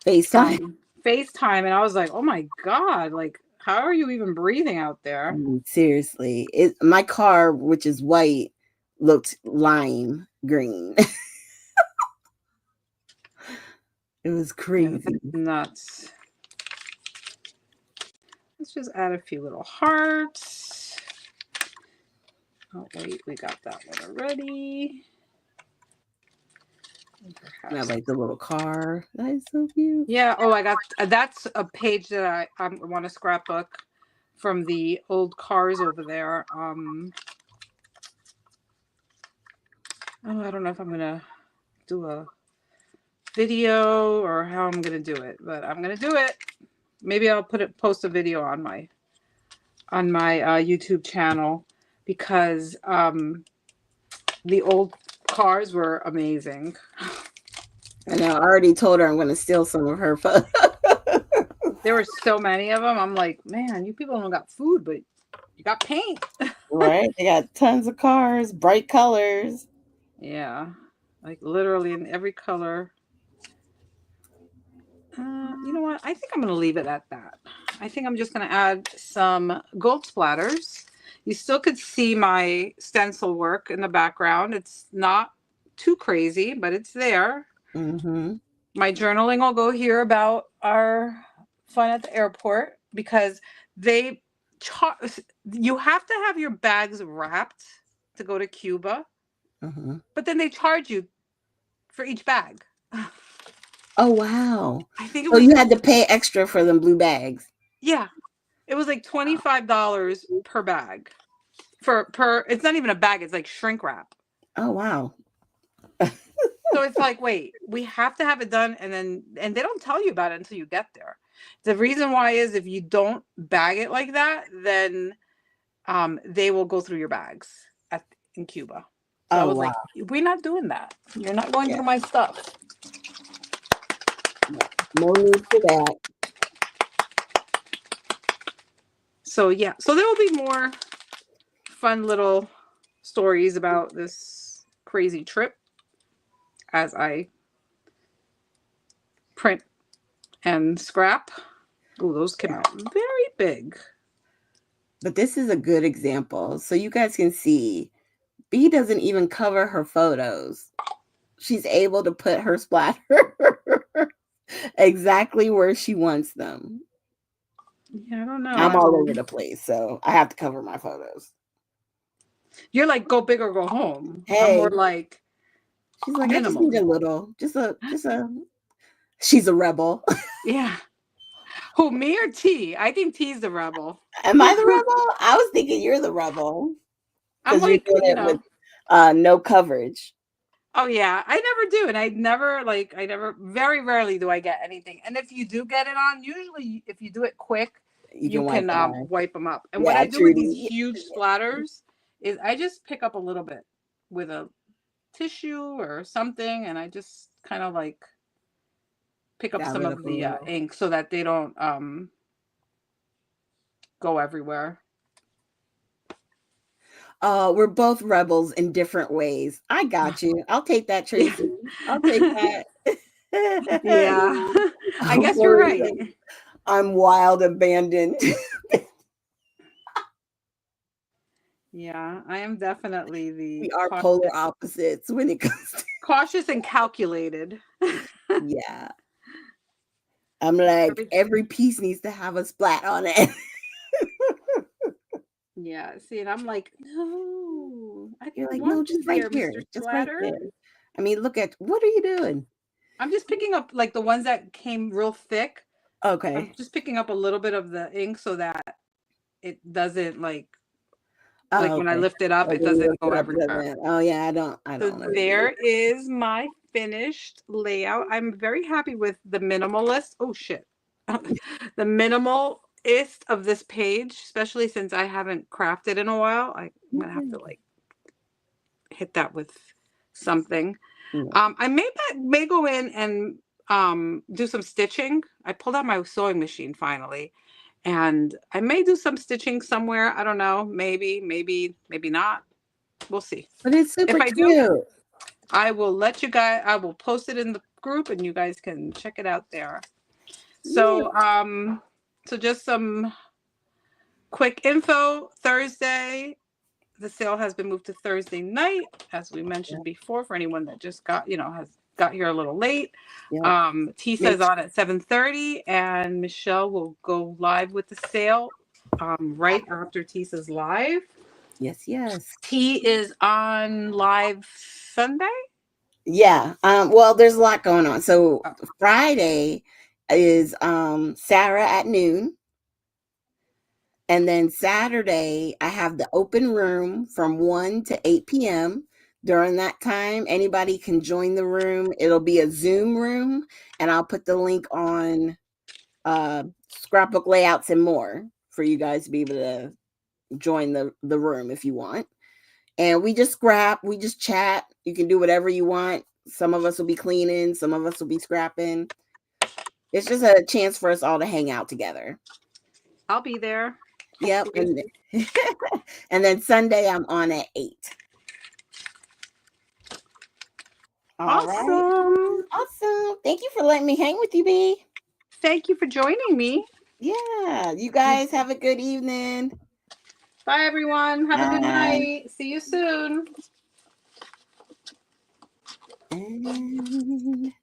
FaceTime. FaceTime, and I was like, oh my god, like how are you even breathing out I there? mean, seriously, my car, which is white, looked lime green. It was Yeah, crazy. that's nuts. Let's just add a few little hearts. Oh wait, we got that one already. And I like the little car. That is so cute. Yeah. Oh, I got that's a page that I want to scrapbook from the old cars over there. Oh, I don't know if I'm gonna do a video or how I'm gonna do it, but I'm gonna do it. Maybe I'll post a video on my YouTube channel because the old cars were amazing. I know. I already told her I'm going to steal some of her photos. There were so many of them. I'm like, man, you people don't got food, but you got paint. Right? They got tons of cars, bright colors. Yeah, like literally in every color. You know what? I think I'm going to leave it at that. I think I'm just going to add some gold splatters. You still could see my stencil work in the background. It's not too crazy, but it's there. Mm-hmm. My journaling will go here about our fun at the airport because they you have to have your bags wrapped to go to Cuba, Mm-hmm. but then they charge you for each bag. Oh, wow. I think it So was you had to pay extra for them blue bags. yeah, it was like $25 per bag. Per it's not even a bag, it's like shrink wrap. Oh, wow. So it's like, wait, we have to have it done and they don't tell you about it until you get there. The reason why is if you don't bag it like that, then they will go through your bags in Cuba. So I Oh, was wow. like, we're not doing that. You're not going Yeah. through my stuff. No need for that. So yeah, so there will be more fun little stories about this crazy trip as I print and scrap. Ooh, those came out very big. But this is a good example. So you guys can see, B doesn't even cover her photos. She's able to put her splatter exactly where she wants them. Yeah, I don't know. I'm all over the place, so I have to cover my photos. You're like go big or go home. Hey. I'm more like She's like, minimal. I just need a little, just a. She's a rebel. Yeah. Who, me or T? I think T's the rebel. Am I the rebel? I was thinking you're the rebel. I'm Because like, you're doing it with no coverage. Oh yeah, I never do, and I never very rarely do I get anything. And if you do get it on, usually if you do it quick, you can wipe them up. And what I do with these huge splatters is I just pick up a little bit with a tissue or something, and I just kind of like pick up some of the ink so that they don't go everywhere. We're both rebels in different ways. I got you. I'll take that, Tracy. I'll take that. Yeah. I guess you're right. I'm wild, abandoned. Yeah, I am definitely we are polar opposites when it comes to cautious and calculated. Yeah. I'm like, every piece needs to have a splat on it. Yeah, see, and I'm like, no. You're like, no, just right here. Just right there. I mean, look at, what are you doing? I'm just picking up like the ones that came real thick. Okay. I'm just picking up a little bit of the ink so that it doesn't like when I lift it up, it doesn't go everywhere. Oh yeah, I don't So there is my finished layout. I'm very happy with the minimalist. Oh shit. The minimalist of this page, especially since I haven't crafted in a while. I'm gonna have to like hit that with something. I may go in and do some stitching. I pulled out my sewing machine finally, and I may do some stitching somewhere. I don't know. Maybe not. We'll see. But it's super cute. Do, I will let you guys. I will post it in the group, and you guys can check it out there. So, so just some quick info. Thursday, the sale has been moved to Thursday night, as we mentioned before, for anyone that just got, has got here a little late. Tisa's on at 7:30, and Michelle will go live with the sale right after Tisa's live. Yes. T is on live Sunday? Yeah. Well, there's a lot going on. So Friday is Sarah at noon. And then Saturday, I have the open room from 1 to 8 p.m. During that time, anybody can join the room. It'll be a Zoom room, and I'll put the link on Scrapbook Layouts and More for you guys to be able to join the room if you want. And we just scrap, we just chat. You can do whatever you want. Some of us will be cleaning, some of us will be scrapping. It's just a chance for us all to hang out together. I'll be there. Yep. And then Sunday I'm on at 8. All right. Awesome. Thank you for letting me hang with you, B. Thank you for joining me. Yeah. You guys have a good evening. Bye, everyone. Have a good night. See you soon. And